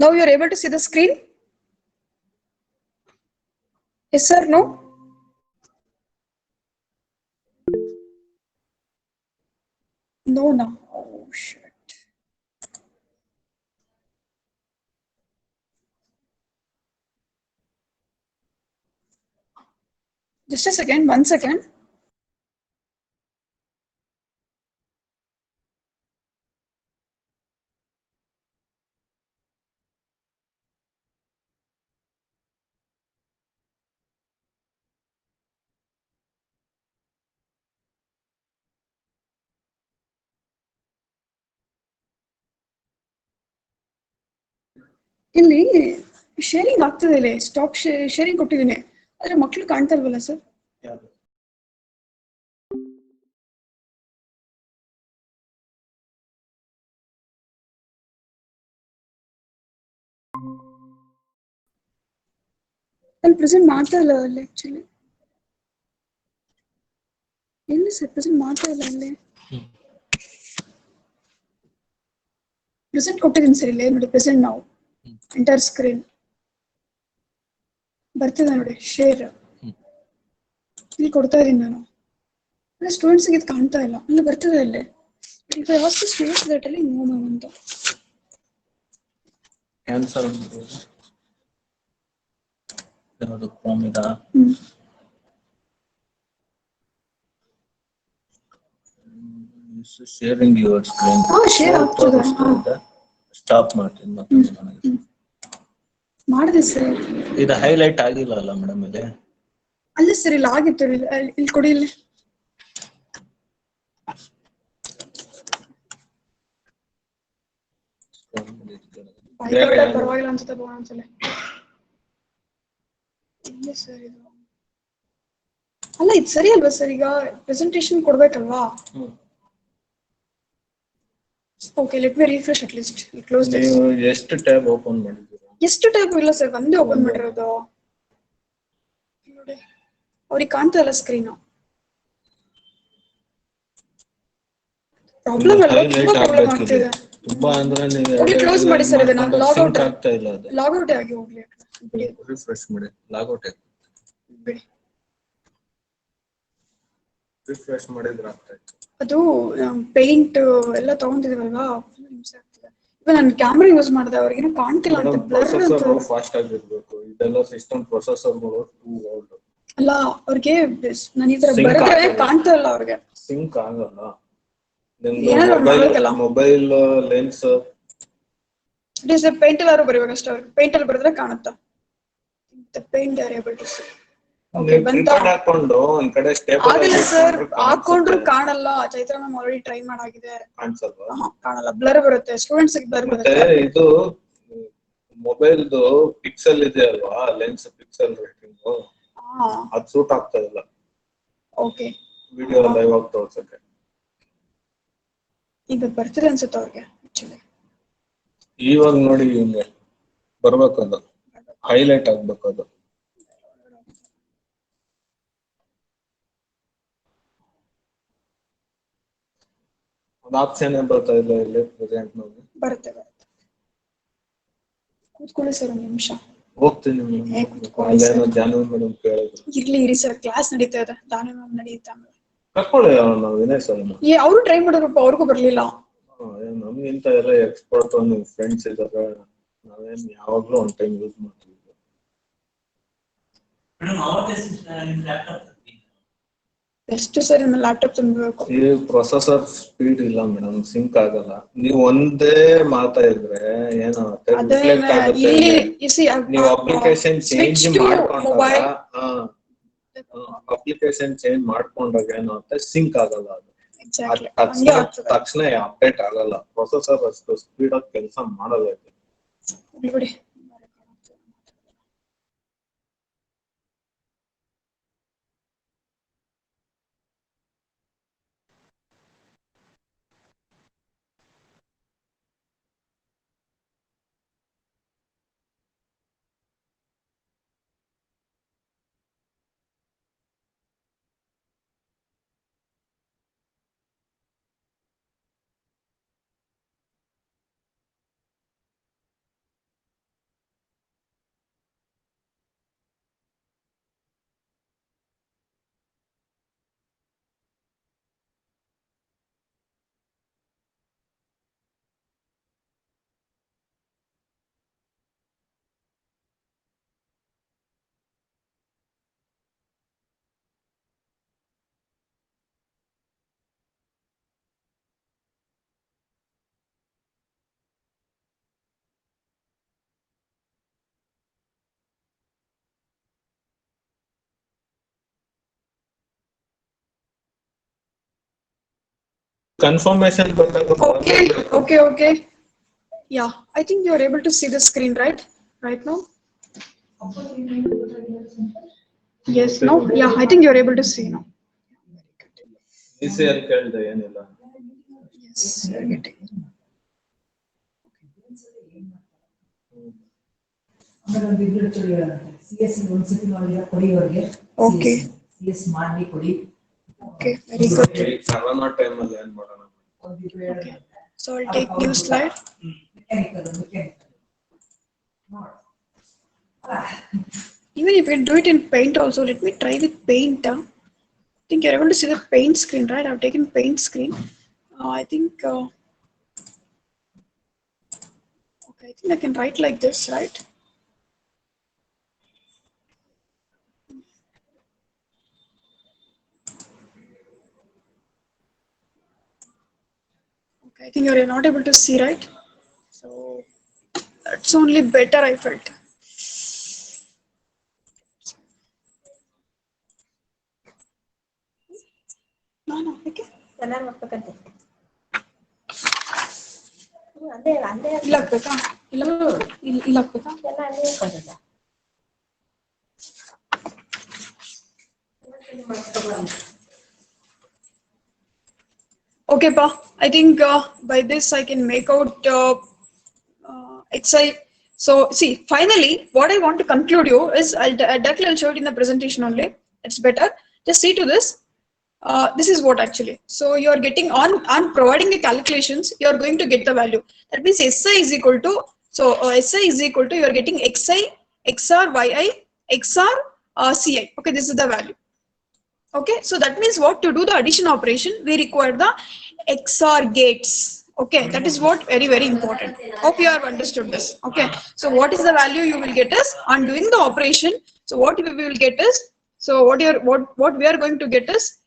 Now you're able to see the screen? Yes, sir. No? No, no. Oh, shit. Just a second. 1 second. ಇಲ್ಲಿ sharing ಆಗ್ತದೆ ಇಲ್ಲಿ stock sharing ಕೊಟ್ಟಿದ್ದೀನಿ ಆದ್ರೆ ಮಕ್ಳು ಕಾಣ್ತಾ ಇಲ್ವಲ್ಲ sir? ಅಲ್ಲಿ present ಮಾಡ್ತಾ ಇಲ್ಲ ಅಲ್ಲಿ ಆಕ್ಚುಲಿ. ಎಲ್ಲಿ ಸರ್ ಪ್ರೆಸೆಂಟ್ ಮಾಡ್ತಾ ಇಲ್ಲ ಅಲ್ಲಿ? ಪ್ರೆಸೆಂಟ್ ಕೊಟ್ಟಿದ್ದೀನಿ ಸರ್ ಇಲ್ಲಿ ನೋಡಿ. ಪ್ರೆಸೆಂಟ್ ನಾವು ಎಂಟರ್ ಸ್ಕ್ರೀನ್ ಬರ್ತಿದೆ ನೋಡಿ. ಶೇರ್ ಇಲ್ಲಿ ಕೊಡ್ತಾ ಇದೀನಿ ನಾನು. ಸ್ಟೂಡೆಂಟ್ಸ್ ಇದು ಕಾಣ್ತಾ ಇಲ್ಲ. ಅಲ್ಲಿ ಬರ್ತಿದೆ ಅಲ್ಲಿ. If I ask the students, they're telling no ಅಂತ. ಆನ್ಸರ್ ಯಾವುದು ಕ್ರೋಮ್ ಇದಾ? Sharing your screen. ಶೇರ್ ಆಗ್ತದೆ. ಸ್ಟಾಪ್ ಮಾಡ್ತೀನಿ ಮತ್ತೊಂದು ನನಗೆ. ಮಾಡಿದೆ ಸರ್. ಇದು ಹೈಲೈಟ್ ಆಗಿಲ್ಲ ಅಲ್ಲ ಮೇಡಮ್ ಇಲ್ಲಿ? ಅಲ್ಲಿ ಸರ್ ಇಲ್ಲಿ ಆಗಿತ್ತು. ಇಲ್ಲಿ ಕೊಡಿ. ಇಲ್ಲಿ ಪರವಾಗಿಲ್ಲ ಅನ್ಸುತ್ತೆ ಬೋಣ ಅನ್ಸಲ್ಲ. ಇಲ್ಲ ಸರ್ ಇದು ಅಲ್ಲ, ಇದು ಸರಿ ಅಲ್ವಾ ಸರ್? ಈಗ ಪ್ರೆಸೆಂಟೇಶನ್ ಕೊಡ್ಬೇಕಲ್ವಾ? Okay, let me refresh at least. Close this. ನೀವು ಎಷ್ಟು ಟ್ಯಾಬ್ ಓಪನ್ ಮಾಡಿದ್ದೀರಾ? ಎಷ್ಟು ಟ್ಯಾಬ್ ಇಲ್ಲ ಸರ್, ಒಂದೇ ಓಪನ್ ಮಾಡಿರೋದು ನೋಡಿ. ಅವ್ರಿಗೆ ಕಾಣ್ತಾ ಇಲ್ಲ ಸ್ಕ್ರೀನ್. ಪ್ರಾಬ್ಲಮ್ ಅಲ್ವಾ? ತುಂಬಾ ಪ್ರಾಬ್ಲಮ್ ಆಗ್ತಿದೆ. ತುಂಬಾ ಅಂದ್ರೆ ನೀವು ಹೋಗಿ close ಮಾಡಿ sir ಇದನ್ನ. Log out. ಆಗ್ತಾ ಇಲ್ಲ ಅದು. ಲಾಗೌಟ್ ಆಗಿ ಹೋಗ್ಲಿ. ಬಿಡಿ. ರಿಫ್ರೆಶ್ ಮಾಡಿ ಲಾಗೌಟ್ ಆಗಿ ಬಿಡಿ. ರಿಫ್ರೆಶ್ ಮಾಡಿದ್ರೆ ಆಗ್ತಾ ಇತ್ತು. ಅದು ಪೇಂಟ್ ಎಲ್ಲ ತಗೊಂಡಿದೀವಲ್ವಾ ಹಿಂಸೆ ಆಗ್ತಿದೆ. ಇವಾಗ ನಾನು ಕ್ಯಾಮ್ರಾ ಯೂಸ್ ಮಾಡಿದೆ ಅವ್ರಿಗೇನು ಕಾಣ್ತಿಲ್ಲ ಅಂತ ಬ್ಲರ್ ಪ್ರೊಸೆಸರ್ ಅಂತ. ಫಾಸ್ಟ್ ಆಗಿರ್ಬೇಕು. ಇದೆಲ್ಲ ಸಿಸ್ಟಮ್ ಪ್ರೊಸೆಸರ್ಗಳು ಟೂ ಓಲ್ಡ್. ಅಲ್ಲ ಅವ್ರಿಗೆ ನಾನು ಈ ತರ Sync ಬರೆದ್ರೆ ಆಗಲ್ಲ. ಕಾಣ್ತಾ ಇಲ್ಲ ಅವ್ರಿಗೆ. ಸಿಂಕ್ ಆಗಲ್ಲ. ಏನಾದ್ರು ಮಾಡ್ಬೇಕಲ್ಲ. Mobile lens it is paint ಎಲ್ಲಾರು ಬರೀಬೇಕು ಅಷ್ಟೇ ಅವ್ರಿಗೆ. ಪೇಂಟ್ ಅಲ್ಲಿ ಬರೆದ್ರೆ ಕಾಣುತ್ತಾ. Paint are able to see. Okay ಬಂತ. ಹಾಕೊಂಡು ಒಂದ್ ಕಡೆ ಸ್ಟೇಬಲ್ ಆಗಿಲ್ಲ ಸರ್, ಹಾಕೊಂಡ್ರು ಕಾಣಲ್ಲ. ಚೈತ್ರ ಮ್ಯಾಮ್ ಆಲ್ರೆಡಿ ಟ್ರೈ ಮಾಡಾಗಿದೆ. ಕಾಣಿಸಲ್ವಾ? ಕಾಣಲ್ಲ, ಬ್ಲರ್ ಬರುತ್ತೆ. ಸ್ಟೂಡೆಂಟ್ಸ್ ಬ್ಲರ್ ಮತ್ತೆ ಬರುತ್ತೆ. ಇದು ಮೊಬೈಲ್ದು ಪಿಕ್ಸೆಲ್ ಇದೆ ಅಲ್ವಾ, ಲೆನ್ಸ್ ಪಿಕ್ಸೆಲ್ ರೇಟಿಂಗ್ ಅದು ಸೂಟ್ ಆಗ್ತಾ ಇಲ್ಲ. ಓಕೆ, ವಿಡಿಯೋ ಲೈವ್ ಆಗಿ ತೋರ್ಸಕ್ಕೆ ಈಗ ಬರ್ತಿದೆ ಅನ್ಸುತ್ತೆ ಅವ್ರಿಗೆ. ಇವಾಗ ನೋಡಿ ಹಿಂಗೆ ಬರ್ಬೇಕದು, ಹೈಲೈಟ್ ಆಗ್ಬೇಕದು. ಒಂದು ಆಪ್ಷನ್ ಬರ್ತಾ ಇಲ್ಲ ಇಲ್ಲಿ ಪ್ರೆಸೆಂಟ್ ನೋಡಿ. ಬರುತ್ತೆ ಬರುತ್ತೆ. ಕೂತ್ಕೊಳ್ಳಿ ಸರ್ ಒಂದು ನಿಮಿಷ. ಹೋಗ್ತೀನಿ ಅಲ್ಲೇನೋ ಜಾನ್ವಿ ಮೇಡಮ್ ಕೇಳಿದ್ರು. ಇರಿ ಸರ್, ಕ್ಲಾಸ್ ನಡೀತಾ ಇದೆ. ಜಾನ್ವಿ ಮ್ಯಾಮ್ ನಡೀತಾ ಇದೆ. ಕರ್ಕೊಳ್ಳಿ ಅವ್ರನ್ನ, ವಿನಯ್ ಸರ್. ಅವರು ಟ್ರೈ ಮಾಡಿದ್ರಪ್ಪ, ಅವ್ರಿಗೂ ಬರ್ಲಿಲ್ಲ. ನಮ್ಗಿಂತ ಎಲ್ಲ ಎಕ್ಸ್ಪರ್ಟ್ ನಿಮ್ ಫ್ರೆಂಡ್ಸ್ ಇದಾರೆ. ನಾವೇನ್ ಯಾವಾಗ್ಲೂ ಒಂದ್ ಟೈಮ್ ಯೂಸ್ ಮಾಡ್ತೀವಿ. ಎಷ್ಟು ಸರ್ ನಿಮ್ಮ ಲ್ಯಾಪ್ಟಾಪ್ ತುಂಬಬೇಕು. ಈ ಪ್ರೊಸೆಸರ್ ಸ್ಪೀಡ್ ಇಲ್ಲ ಮೇಡಮ್, ಸಿಂಕ್ ಆಗಲ್ಲ. ನೀವು ಒಂದೇ ಮಾತಾ ಇದ್ರೆ ಏನಾಗುತ್ತೆ, ರಿಫ್ಲೆಕ್ಟ್ ಆಗುತ್ತೆ. ನೀವು ಅಪ್ಲಿಕೇಶನ್ ಚೇಂಜ್ ಮಾಡ್ಕೊಂಡಾಗ ಏನಾಗುತ್ತೆ, ಸಿಂಕ್ ಆಗಲ್ಲ. ಅದು ತಕ್ಷಣ ಅಪ್ಡೇಟ್ ಆಗಲ್ಲ. ಪ್ರೊಸೆಸರ್ ಅಷ್ಟು ಸ್ಪೀಡ್ ಆಗಿ ಕೆಲಸ ಮಾಡಲ್ಲ. Confirmation. Okay. Yeah, I think you are able to see the screen, right now. Yes, no, yeah, I think you are able to see now. ECL ಕೇಳಿದೆ ಏನಿಲ್ಲ. Yes, you are getting. Okay. CS ಮಾಡಿ ಕೊಡಿ. Okay, very good. Corona time ಅಲ್ಲಿ ಏನು ಮಾಡೋಣ? Okay, so I'll take new slide. Even if you do it in Paint also, let me try with Paint. I think you're able to see the Paint screen, right? I've taken Paint screen. I think okay, I think I can write like this, right? Okay, I think you're not able to see, right? So that's only better, I felt. No, okay. ಇಲ್ಲ ಹಾಕ್ಬೇಕಾ? ಇಲ್ಲ ಹಾಕ್ಬೇಕಾ? Okay, pa. I think by this I can make out XI. So see, finally, what I want to conclude you is directly I'll show it in the presentation only. It's better. Just see to this. this is what actually. So you are getting on providing the calculations, you are going to get the value. That means SI is equal to, so SI is equal to, you are getting XI, XR, YI, XR, CI. Okay, this is the value. Okay, so that means what, to do the addition operation, we require the XOR gates. Okay, that is what very important. Hope you have understood this. Okay, so what is the value you will get is on doing the operation. So what we will get is, so what we are going to get is,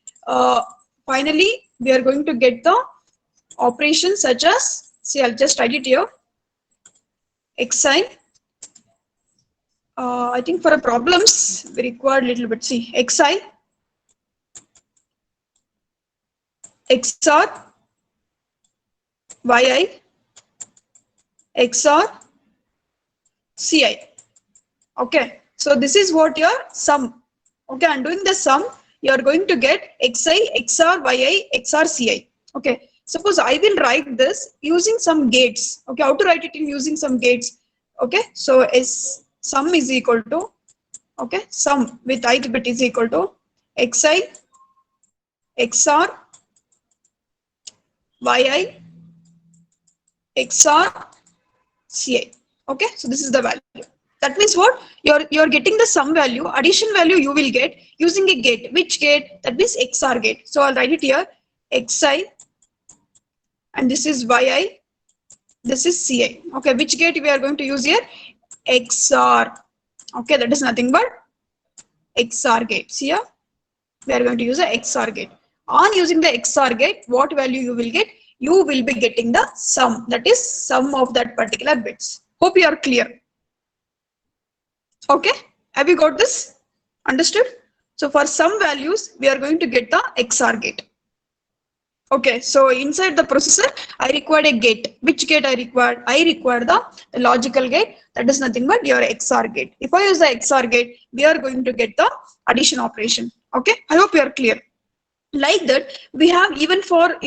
finally we are going to get the operations such as, see, I'll just write it here. Xi. I think for a problems we require a little bit. See, Xi, XOR, YI, XOR, CI. Okay, so this is what your sum. Okay, and doing the sum, you are going to get XI, XR, YI, XR, CI. Okay, suppose I will write this using some gates. Okay, how to write it in using some gates? Okay, so S sum is equal to, okay, sum with ith bit is equal to XI, XR, YI, XR, CI. Okay, so this is the value. That means what, you're getting the sum value, addition value you will get using a gate. Which gate? That means XOR gate. So I'll write it here, XI, and this is YI, this is CI. Okay, which gate we are going to use here? XOR. Okay, that is nothing but XOR gate. See here, we are going to use a XOR gate. On using the XOR gate, what value you will get? You will be getting the sum, that is sum of that particular bits. Hope you are clear. Okay, have you got this? Understood? So for some values, we are going to get the XOR gate. Okay, so inside the processor, I required a gate. Which gate I required? I required the logical gate. That is nothing but your XOR gate. If I use the XOR gate, we are going to get the addition operation. Okay, I hope you are clear. Like that, we have even for,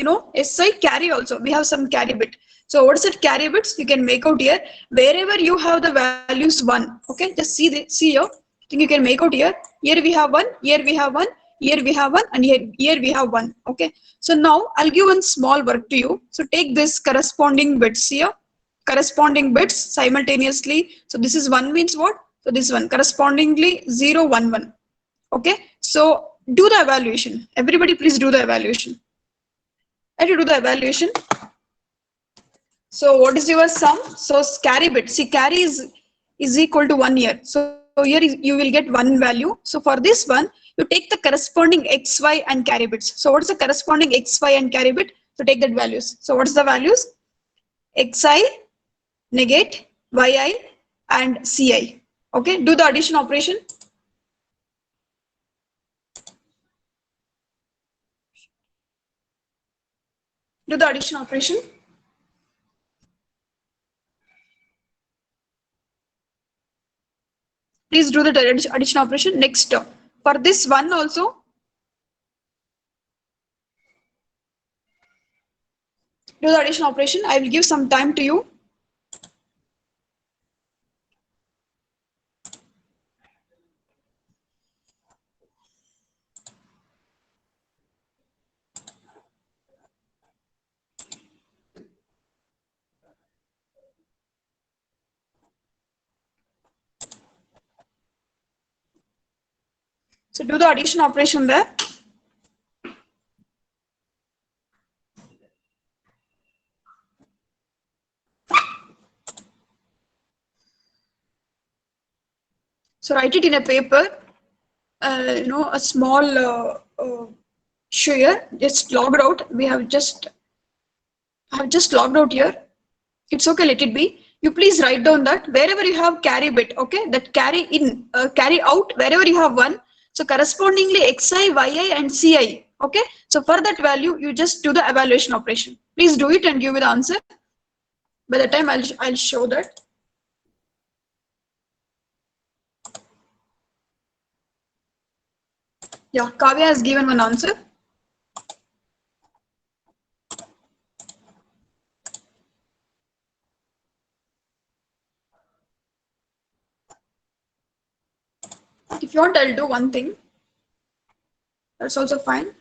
SI carry also, we have some carry bit. So what is it, carry bits? You can make out here wherever you have the values 1. Okay, just see here. I think you can make out here. Here we have 1, here we have 1, here we have 1, and here we have 1. Okay, so now I'll give one small work to you. So take this corresponding bits here, corresponding bits simultaneously. So this is 1 means what? So this one correspondingly 0, 1, 1. Okay, so do the evaluation. Everybody please do the evaluation. Let you do the evaluation. So what is your sum? So carry bit. See, carry is equal to 1 here. So here you will get 1 value. So for this one, you take the corresponding XY and carry bits. So what is the corresponding XY and carry bit? So take that values. So what is the values? XI, negate, YI, and CI. Okay, do the addition operation. Do the addition operation. Please do the addition operation. Next, for this one also, do the addition operation. I will give some time to you. So do the addition operation there. So write it in a paper. A small share. Just logged out. I have just logged out here. It's okay. Let it be. You please write down that wherever you have carry bit. Okay, that carry in, carry out. Wherever you have 1. So correspondingly XI, YI, and CI. Okay. So for that value, you just do the evaluation operation. Please do it and give me the answer. By the time I'll show that. Yeah, Kavya has given one answer. If you want, I'll do one thing. That's also fine.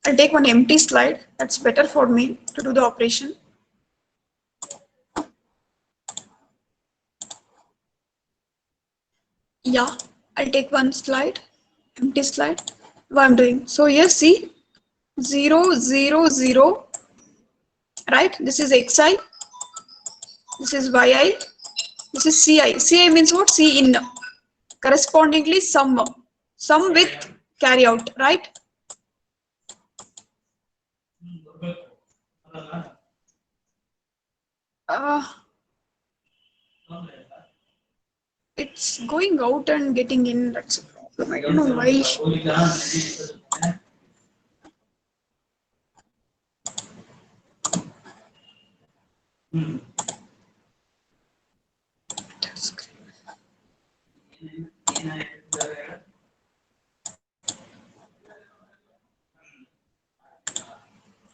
I'll take one empty slide. That's better for me to do the operation. Yeah, I'll take one slide, empty slide. What I'm doing. So here, see, 0, 0, 0, right? This is xi, this is yi, this is ci. Ci means what? C in. Correspondingly, sum with carry out, right? It's going out and getting in. That's a problem. I don't know why.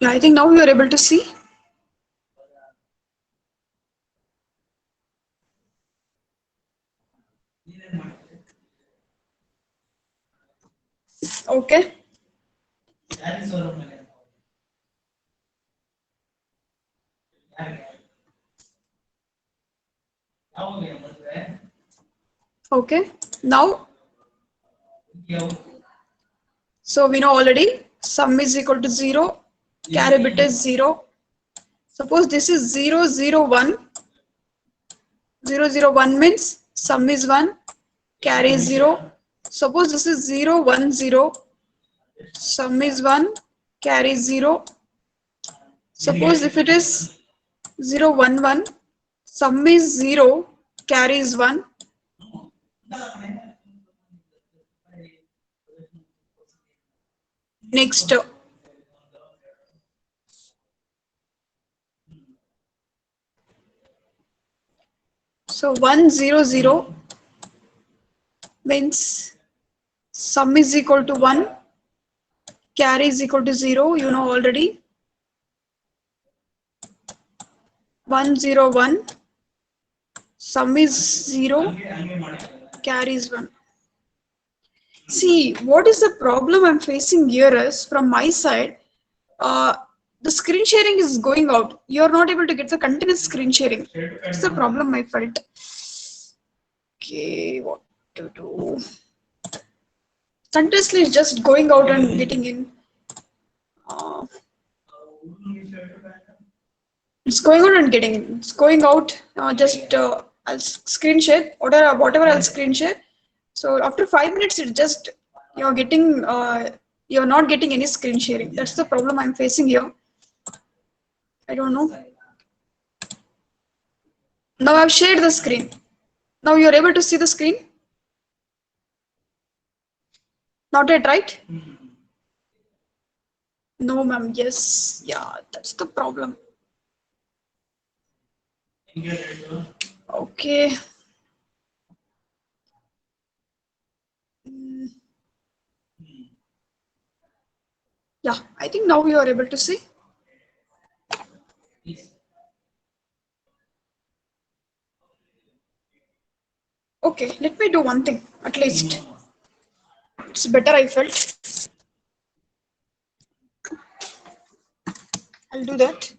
Yeah, I think now you are able to see. Okay. Okay. Now, so we know already sum is equal to 0, carry bit is 0. Suppose this is 0, 0, 1. 0, 0, 1 means sum is 1, carry is 0. Suppose this is 0, 1, 0. Sum is 1, carry is 0. Suppose if it is 0, 1, 1, sum is 0, carry is 1. Next, so 1, 0, 0 means sum is equal to 1, carry is equal to 0, you know already. 1, 0, 1, sum is 0, carry is 1. See, what is the problem I'm facing here is from my side, the screen sharing is going out. You're not able to get the continuous screen sharing. It's the problem I felt. Okay, what to do? Continuously it's just going out and getting in. It's going out and getting in. It's going out. I'll screen share. Whatever I'll screen share. So after 5 minutes, it's just you're getting. You're not getting any screen sharing. That's the problem I'm facing here. I don't know. Now I've shared the screen. Now you're able to see the screen. Not yet, right? No, ma'am. Yes. Yeah, that's the problem. Okay. Yeah, I think now you are able to see. Okay, let me do one thing at least. It's better, I felt. I'll do that.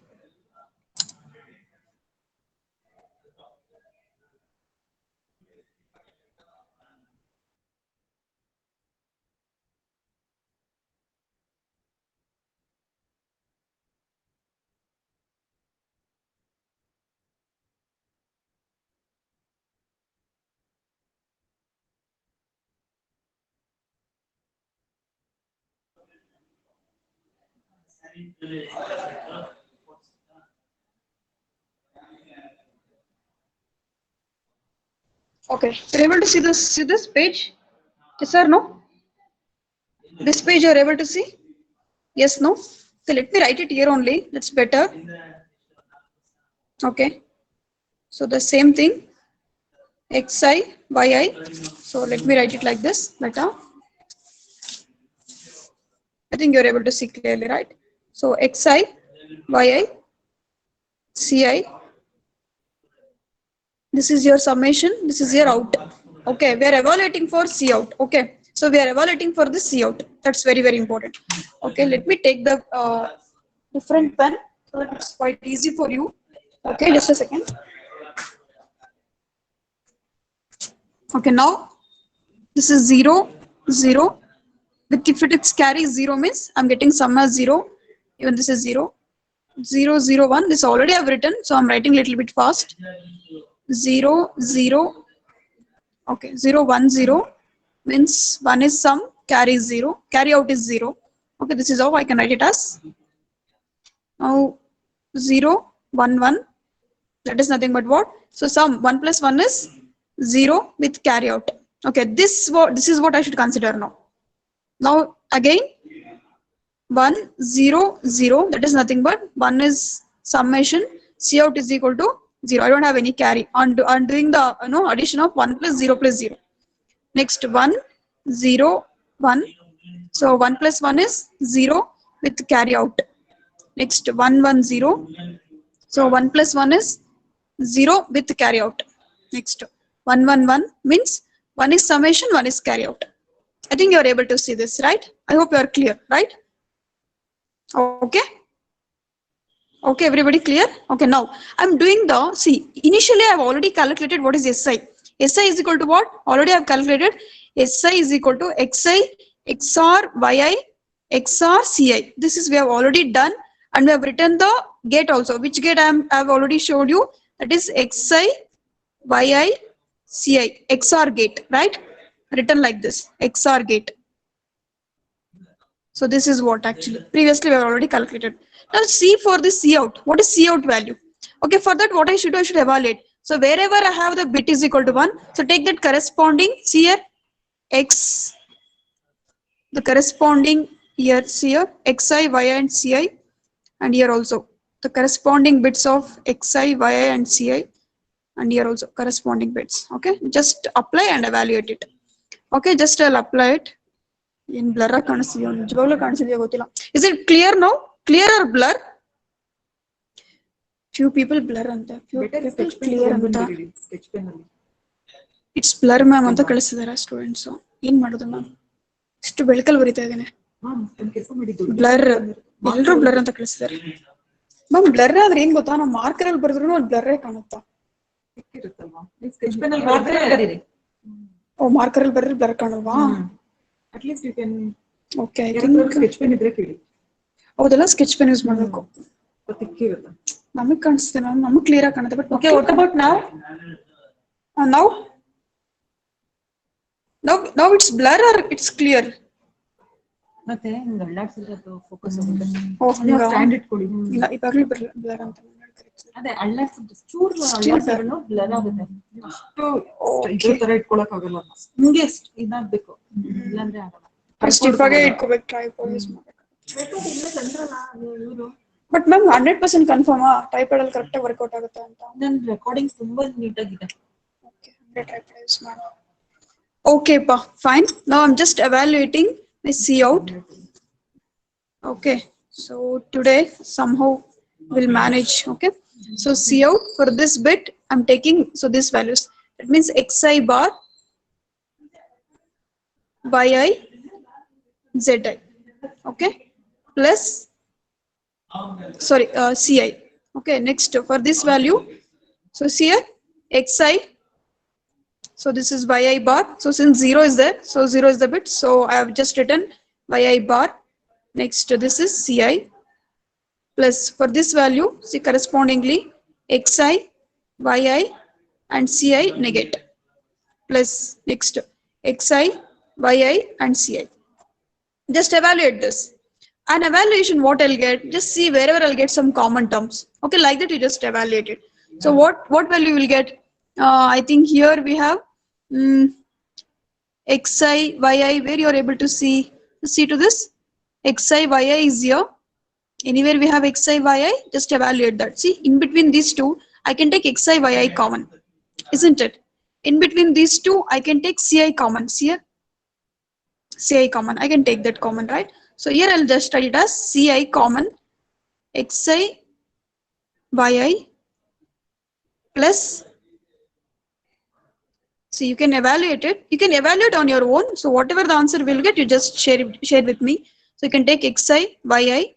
Okay, you're able to see this page? Yes or no? This page you're able to see? Yes, no? So let me write it here only. That's better. Okay. So the same thing. Xi, yi. So let me write it like this. Better. I think you're able to see clearly, right? So xi, yi, ci. This is your summation. This is your out. Okay, we are evaluating for C out. Okay, So we are evaluating for the C out. That's very, very important. Okay, let me take the different pen so that it's quite easy for you. Okay, just a second. Okay, now this is 0, 0. If it is carry 0 means I'm getting sum as 0. Even this is 0. 0, 0, 1. This already I've written, so I'm writing a little bit fast. 0, 0. Okay, 0, 1, 0 means 1 is sum, carry is 0, carry out is 0. Okay, this is how I can write it as. Now 0, 1, 1. That is nothing but what? So sum 1 plus 1 is 0 with carry out. Okay, this is what I should consider now. Now again 1, 0, 0. That is nothing but 1 is summation. C out is equal to 0. I don't have any carry. I'm doing the addition of 1 plus 0 plus 0. Next 1, 0, 1. So 1 plus 1 is 0 with carry out. Next 1, 1, 0. So 1 plus 1 is 0 with carry out. Next 1, 1, 1 means 1 is summation, 1 is carry out. I think you are able to see this, right? I hope you are clear, right? Okay. Okay, everybody clear? Okay, now I'm doing the, see, initially I've already calculated what is SI. SI is equal to what? Already I've calculated. SI is equal to XI, XR, YI, XR, CI. This is we have already done, and we have written the gate also. Which gate I've already showed you? That is XI, YI, CI, XR gate, right? Written like this, XR gate. So this is what actually previously we have already calculated. Now see for the C out. What is C out value? Okay, for that what I should do, I should evaluate. So wherever I have the bit is equal to 1, so take that corresponding, see here, X, the corresponding here, see here, Xi, Yi and Ci, and here also the corresponding bits of Xi, Yi and Ci, and here also corresponding bits. Okay, just apply and evaluate it. Okay, just I'll apply it. In blur is it clear now? Clear or blur? Few people blur anta. Few people clear anta. It's blur ma'am anta ಕಳಿಸಿದಾರೆ students. ಏನ್ ಮಾಡೋದು ma'am? ಇಷ್ಟು ಬೆಳಕಲ್ಲಿ ಬರಿತಾ ಇದ್ದೇನೆ. Blur ಎಲ್ಲರೂ blur ಅಂತ ಕಳಿಸಿದ್ದಾರೆ. Ma'am blur ಆದ್ರೆ ಏನ್ ಗೊತ್ತಾ, ನಾವು ಮಾರ್ಕರ್ ಅಲ್ಲಿ ಬರೆದ್ರು ಅದು ಬ್ಲರ್ ಕಾಣುತ್ತಾ? ಓ ಮಾರ್ಕರ್ ಅಲ್ಲಿ ಬರೆದ್ರೆ blur ಕಾಣಲ್ವಾ? At least you can. Okay, I think sketch pen idre keli. ಹೌದಲ್ಲ, ಸ್ಕೆಚ್ ಪೆನ್ ಯೂಸ್ ಮಾಡಬೇಕು. ತಿಕ್ಕಿರುತ್ತೆ. ನಮಗೆ ಕಾಣಿಸ್ತಿದೆ, ನಮಗೆ ಕ್ಲಿಯರ್ ಆಗಿ ಕಾಣುತ್ತೆ. But Okay, what about now? Now it's blur or it's clear? ಮತ್ತೆ ಹಿಂಗ ಅಳ್ಳಾಡ್ಸಿದ್ರೆ ಅದು ಫೋಕಸ್ ಆಗುತ್ತೆ. ಓ ನೀವು ಸ್ಟ್ಯಾಂಡ್ ಇಟ್ಕೊಳ್ಳಿ. ಇಲ್ಲ ಇವಾಗಲೇ ಬ್ಲರ್ ಅಂತ ಅದೇ ಅಳ್ಳಾಡ್ಸಿದ್ರೆ ಚೂರು ಅಳ್ಳಾಡ್ಸಿದ್ರು ಬ್ಲರ್ ಆಗುತ್ತೆ. ಅಷ್ಟು ಇದೇ ತರ ಇಟ್ಕೊಳ್ಳೋಕೆ ಆಗಲ್ಲ. ಹಿಂಗೆ ಇದಾಗಬೇಕು, ಇಲ್ಲಾಂದ್ರೆ ಆಗಲ್ಲ. ಸ್ಟಿಫ್ ಆಗಿ ಇಟ್ಕೋಬೇಕು, ಟ್ರೈಪಾಡ್ ಯೂಸ್ ಮಾಡಬೇಕು. ಬಟ್ ಮ್ಯಾಮ್ 100% ಕನ್ಫರ್ಮ್ ಟ್ರೈಪಾಡ್ ಅಲ್ಲಿ ಕರೆಕ್ಟ್ ಆಗಿ ವರ್ಕೌಟ್ ಆಗುತ್ತೆ ಅಂತ? ನನ್ನ ರೆಕಾರ್ಡಿಂಗ್ ತುಂಬಾ ನೀಟ್ ಆಗಿದೆ. ಓಕೆ, ಟ್ರೈಪಾಡ್ ಯೂಸ್ ಮಾಡಿ. Okay pa, fine. Now I'm just evaluating my C out. Okay, so today somehow we'll manage. Okay, so C out for this bit I'm taking, so this values, that means Xi bar, Yi, Zi. Okay, plus sorry Ci. Okay, next for this value, so here Xi, so this is Yi bar. So since 0 is there, so 0 is the bit, so I have just written Yi bar. Next this is Ci plus for this value, see correspondingly Xi, Yi and Ci negate, plus next Xi, Yi and Ci. Just evaluate this. An evaluation, what I'll get, just see wherever I'll get some common terms. Okay, like that you just evaluate it. So what value you will get? I think here we have Xi, Yi, where you are able to see to this. Xi, Yi is here. Anywhere we have Xi, Yi, just evaluate that. See, in between these two, I can take Xi, Yi common, isn't it? In between these two, I can take Ci common. See here, Ci common, I can take that common, right? So here I'll just write it as Ci common Xi, Yi plus So you can evaluate it. You can evaluate on your own. So whatever the answer will get, you just share with me. So you can take xi, yi.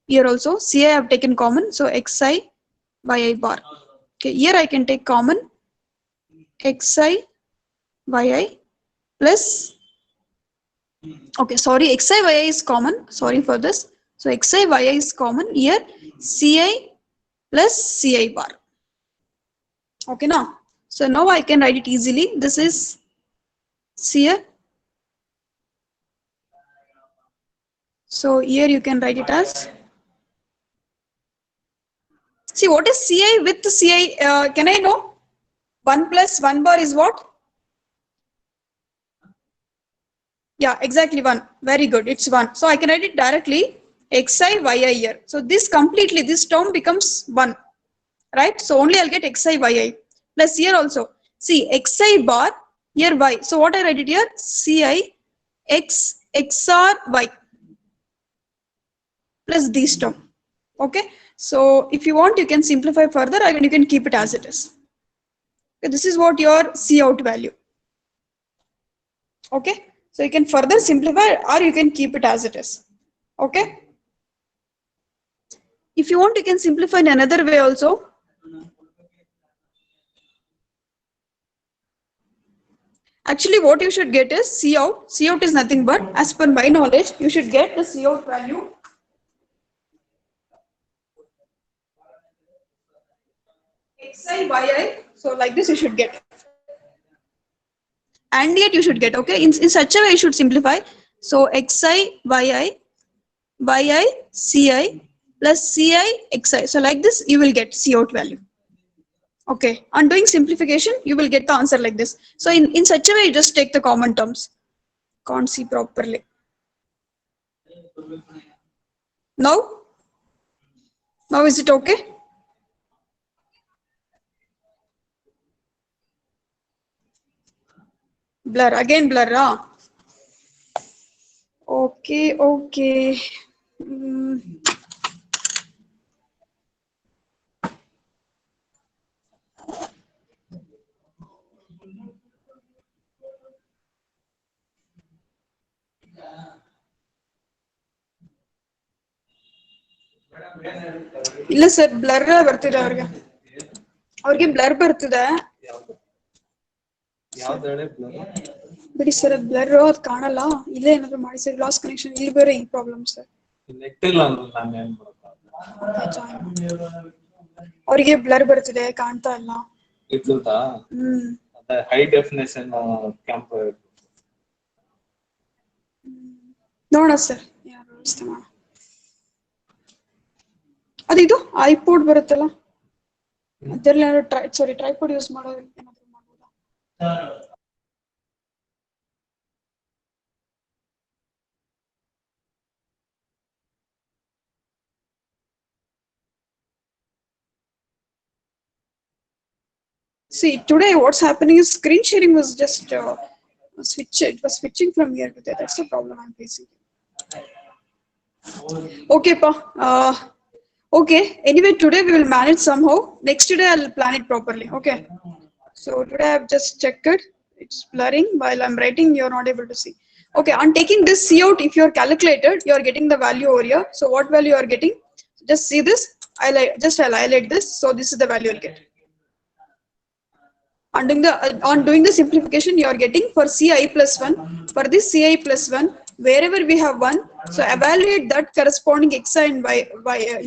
Here also ci I have taken common. So xi, yi bar. Okay, here I can take common xi, yi plus. Okay, sorry, xi, yi is common. Sorry for this. So xi, yi is common. Here ci plus ci bar. Okay, now. So now I can write it easily. This is here. So here you can write it as. See, what is ci with ci? Can I know? 1 plus 1 bar is what? Yeah, exactly 1. Very good. It's 1. So I can write it directly xi, yi here. So this completely, this term becomes 1. Right? So only I'll get xi, yi. Plus here also. See, xi bar, here y. So what I write it here? Ci x xr y. Plus this term. Okay. So if you want, you can simplify further and you can keep it as it is. Okay, this is what your C out value. Okay. So you can further simplify or you can keep it as it is. Okay. If you want, you can simplify in another way also. Actually, what you should get is C out. C out is nothing but, as per my knowledge, you should get the C out value. Xi, yi. So like this you should get. And yet you should get, okay? In such a way you should simplify. So xi, yi, ci plus ci, xi. So like this you will get C out value. Okay, on doing simplification, you will get the answer like this. So in such a way, you just take the common terms. Can't see properly. Now is it okay? Blur, again blur, huh? Okay. ಇಲ್ಲ sir blur ಬರ್ತಿದೆ ಅವ್ರಿಗೆ blur ಬರ್ತಿದೆ ಬಿಡಿ sir ಅದು blur ಅದು ಕಾಣಲ್ಲ ಇಲ್ಲೇ ಏನಾದ್ರು ಮಾಡಿ ಸರ್ ಲಾಸ್ ಕನೆಕ್ಷನ್ ಇಲ್ಲಿ ಬೇರೆ ಈ ಪ್ರಾಬ್ಲಮ್ ಸರ್ ಅವ್ರಿಗೆ ಬ್ಲರ್ ಬರ್ತಿದೆ ಕಾಣ್ತಾ ಇಲ್ಲ ಹೈ ಡೆಫಿನೇಷನ್ ಕ್ಯಾಂಪ್ ನೋಡೋಣ ಸರ್ ಯಾರು ವ್ಯವಸ್ಥೆ ಮಾಡ ಅದಿದು ಐಪೋಡ್ ಬರುತ್ತಲ್ಲ ಅದರಲ್ಲಿ ಟ್ರೈಪೋಡ್ ಯೂಸ್ ಮಾಡೋದು ಏನಾದ್ರು ಮಾಡ್ಬೋದಾ See, today what's happening is screen sharing was just it was switching from here to there. That's the problem I'm facing. Okay, pa. Okay. Anyway, today we will manage somehow. Next day I'll plan it properly. Okay. So today I've just checked it. It's blurring while I'm writing. You're not able to see. Okay. On taking this C out, if you're calculated, you're getting the value over here. So what value you are getting? Just see this. I'll highlight this. So this is the value you'll get. On doing the simplification, you are getting for Ci plus 1. For this Ci plus 1, wherever we have 1, so evaluate that corresponding xi and yi.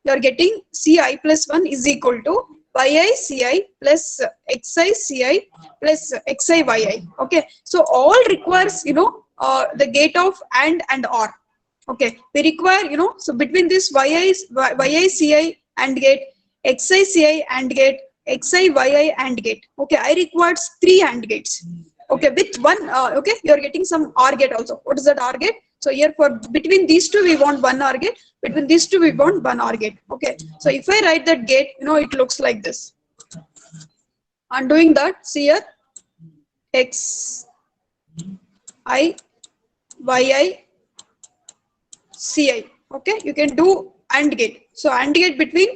You are getting Ci plus 1 is equal to yi Ci plus xi Ci plus xi yi. Okay, so all requires the gate of and or. Okay, we require so between this yi Ci and gate, xi Ci and gate, xi yi and gate. Okay, I requires 3 AND gates. Okay, with one okay, you are getting some OR gate also. What is that OR gate? So here for between these two we want one OR gate, between these two we want one OR gate. Okay, so if I write that gate, it looks like this. On doing that, see here x I yi ci. Okay, you can do AND gate. So AND gate between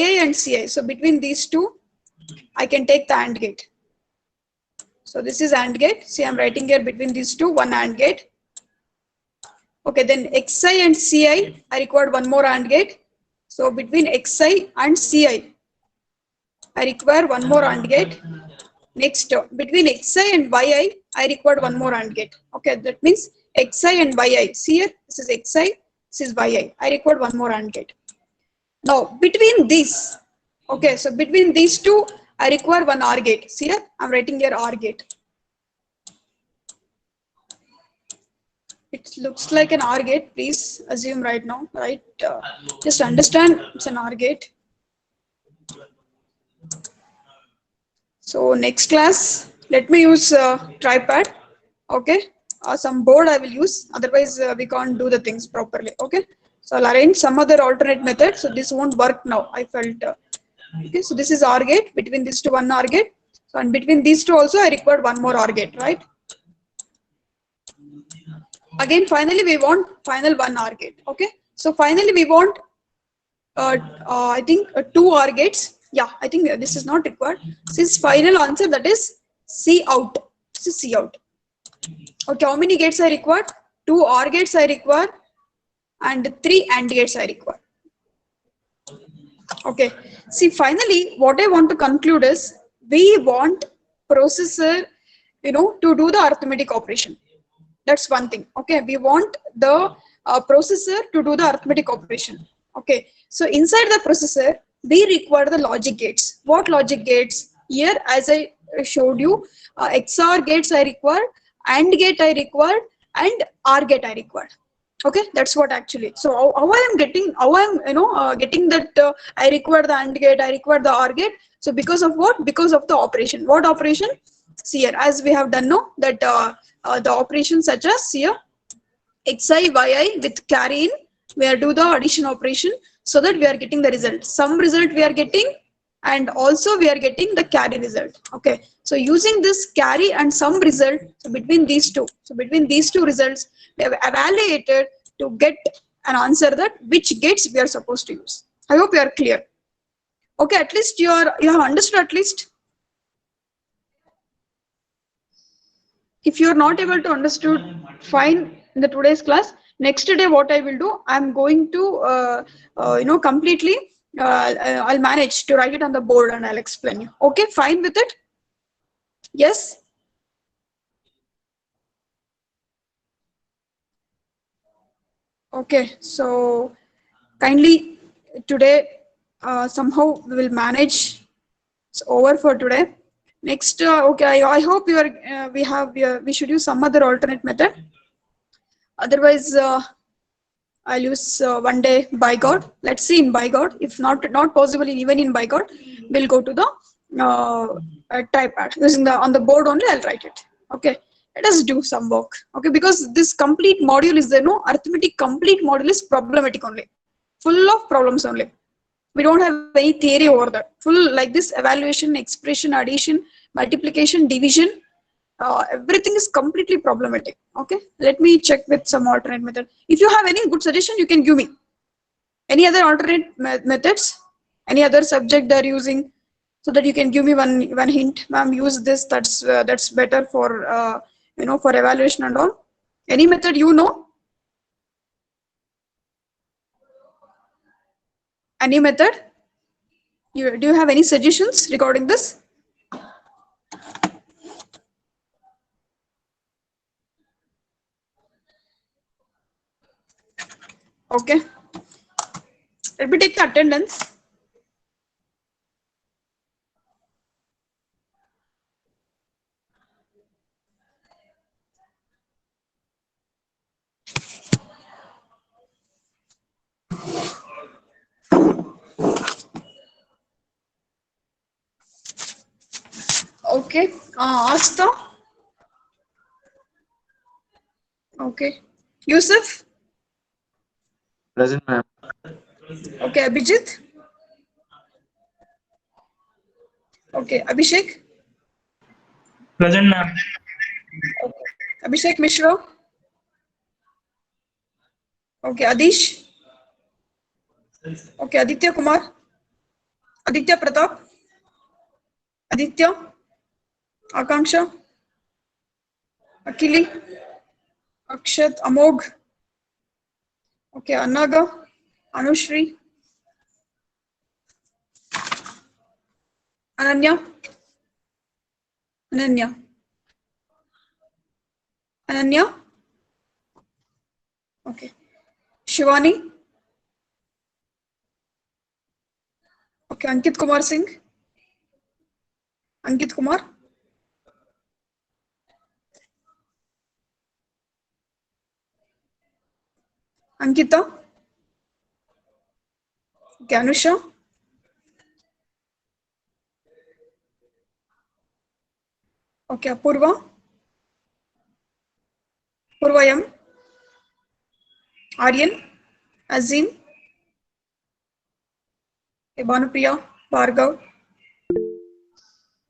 yi and ci. So between these two I can take the AND gate. So this is AND gate. See, I'm writing here between these two, one AND gate. Okay, then Xi and Ci, I required one more AND gate. So between Xi and Ci, I require one more AND gate. Next, between Xi and Yi, I required one more AND gate. Okay, that means Xi and Yi. See here, this is Xi, this is Yi. I required one more AND gate. Now, between these, okay, so between these two, I require one OR gate. See here, I'm writing here OR gate. It looks like an OR gate. Please assume right now, right? Just understand it's an OR gate. So next class, let me use tripad. Okay, some board I will use. Otherwise, we can't do the things properly. Okay, so I'll arrange some other alternate method. So this won't work now. I felt. Okay, so this is OR gate. Between these two, one OR gate. So and between these two also, I required one more OR gate, right? Again, finally, we want final one OR gate. Okay, so finally we want I think two OR gates. Yeah, I think this is not required. This is final answer, that is C out. This is C out. Okay, how many gates I require? Two OR gates I require and three AND gates I require. Okay, see, finally what I want to conclude is we want processor, to do the arithmetic operation. That's one thing. Okay, we want the processor to do the arithmetic operation. Okay, so inside the processor, we require the logic gates. What logic gates? Here, as I showed you, XOR gates I require, AND gate I require, and OR gate I require. Okay, that's what actually. So how I am getting, getting that I require the AND gate, I require the OR gate. So because of what? Because of the operation. What operation? See here, as we have done now, that the operations such as here Xi, Yi with carry in, we are do the addition operation so that we are getting the result. Some result we are getting, and also we are getting the carry result. Okay, so using this carry and some result, so between these two, results, we have evaluated to get an answer that which gates we are supposed to use. I hope you are clear. Okay, at least you have understood at least. If you are not able to understood, fine, in the today's class. Next day, what I will do, I'm going to, completely, I'll manage to write it on the board and I'll explain you. Okay, fine with it? Yes? Okay, so kindly today, somehow we will manage. It's over for today. Next, okay, I hope you are, we should use some other alternate method. Otherwise, I'll use one day by God. Let's see in by God. If not possible, even in by God, we'll go to the tripad. Using on the board only, I'll write it. Okay, let us do some work. Okay, because this complete module is there. No, arithmetic complete module is problematic only, full of problems only. We don't have any theory over that. Full like this evaluation, expression, addition, multiplication, division. Everything is completely problematic. Okay, let me check with some alternate method. If you have any good suggestion, you can give me. Any other alternate methods? Any other subject they're using, so that you can give me one hint. Ma'am, use this. That's better for for evaluation and all. Any method you know? Any method? Do you have any suggestions regarding this? Okay. Let me take the attendance. Okay. Asta. Okay. Yusuf. Present, ma'am. Okay. Abhijit. Okay. Abhishek. Present, ma'am. Okay. Abhishek Mishra. Okay. Adish. Okay. Aditya Kumar. Aditya Pratap. Aditya. Akanksha. Akili, Akshat, Amog. Okay, Anaga, Anushri, Ananya, Ananya, Ananya. Okay, Shivani. Okay, Ankit Kumar Singh. Ankit Kumar. Ankita. Okay, Anusha. Okay, Apurva. Purvayam. Aryan. Azim. Okay, Bhanupriya. Bhargav.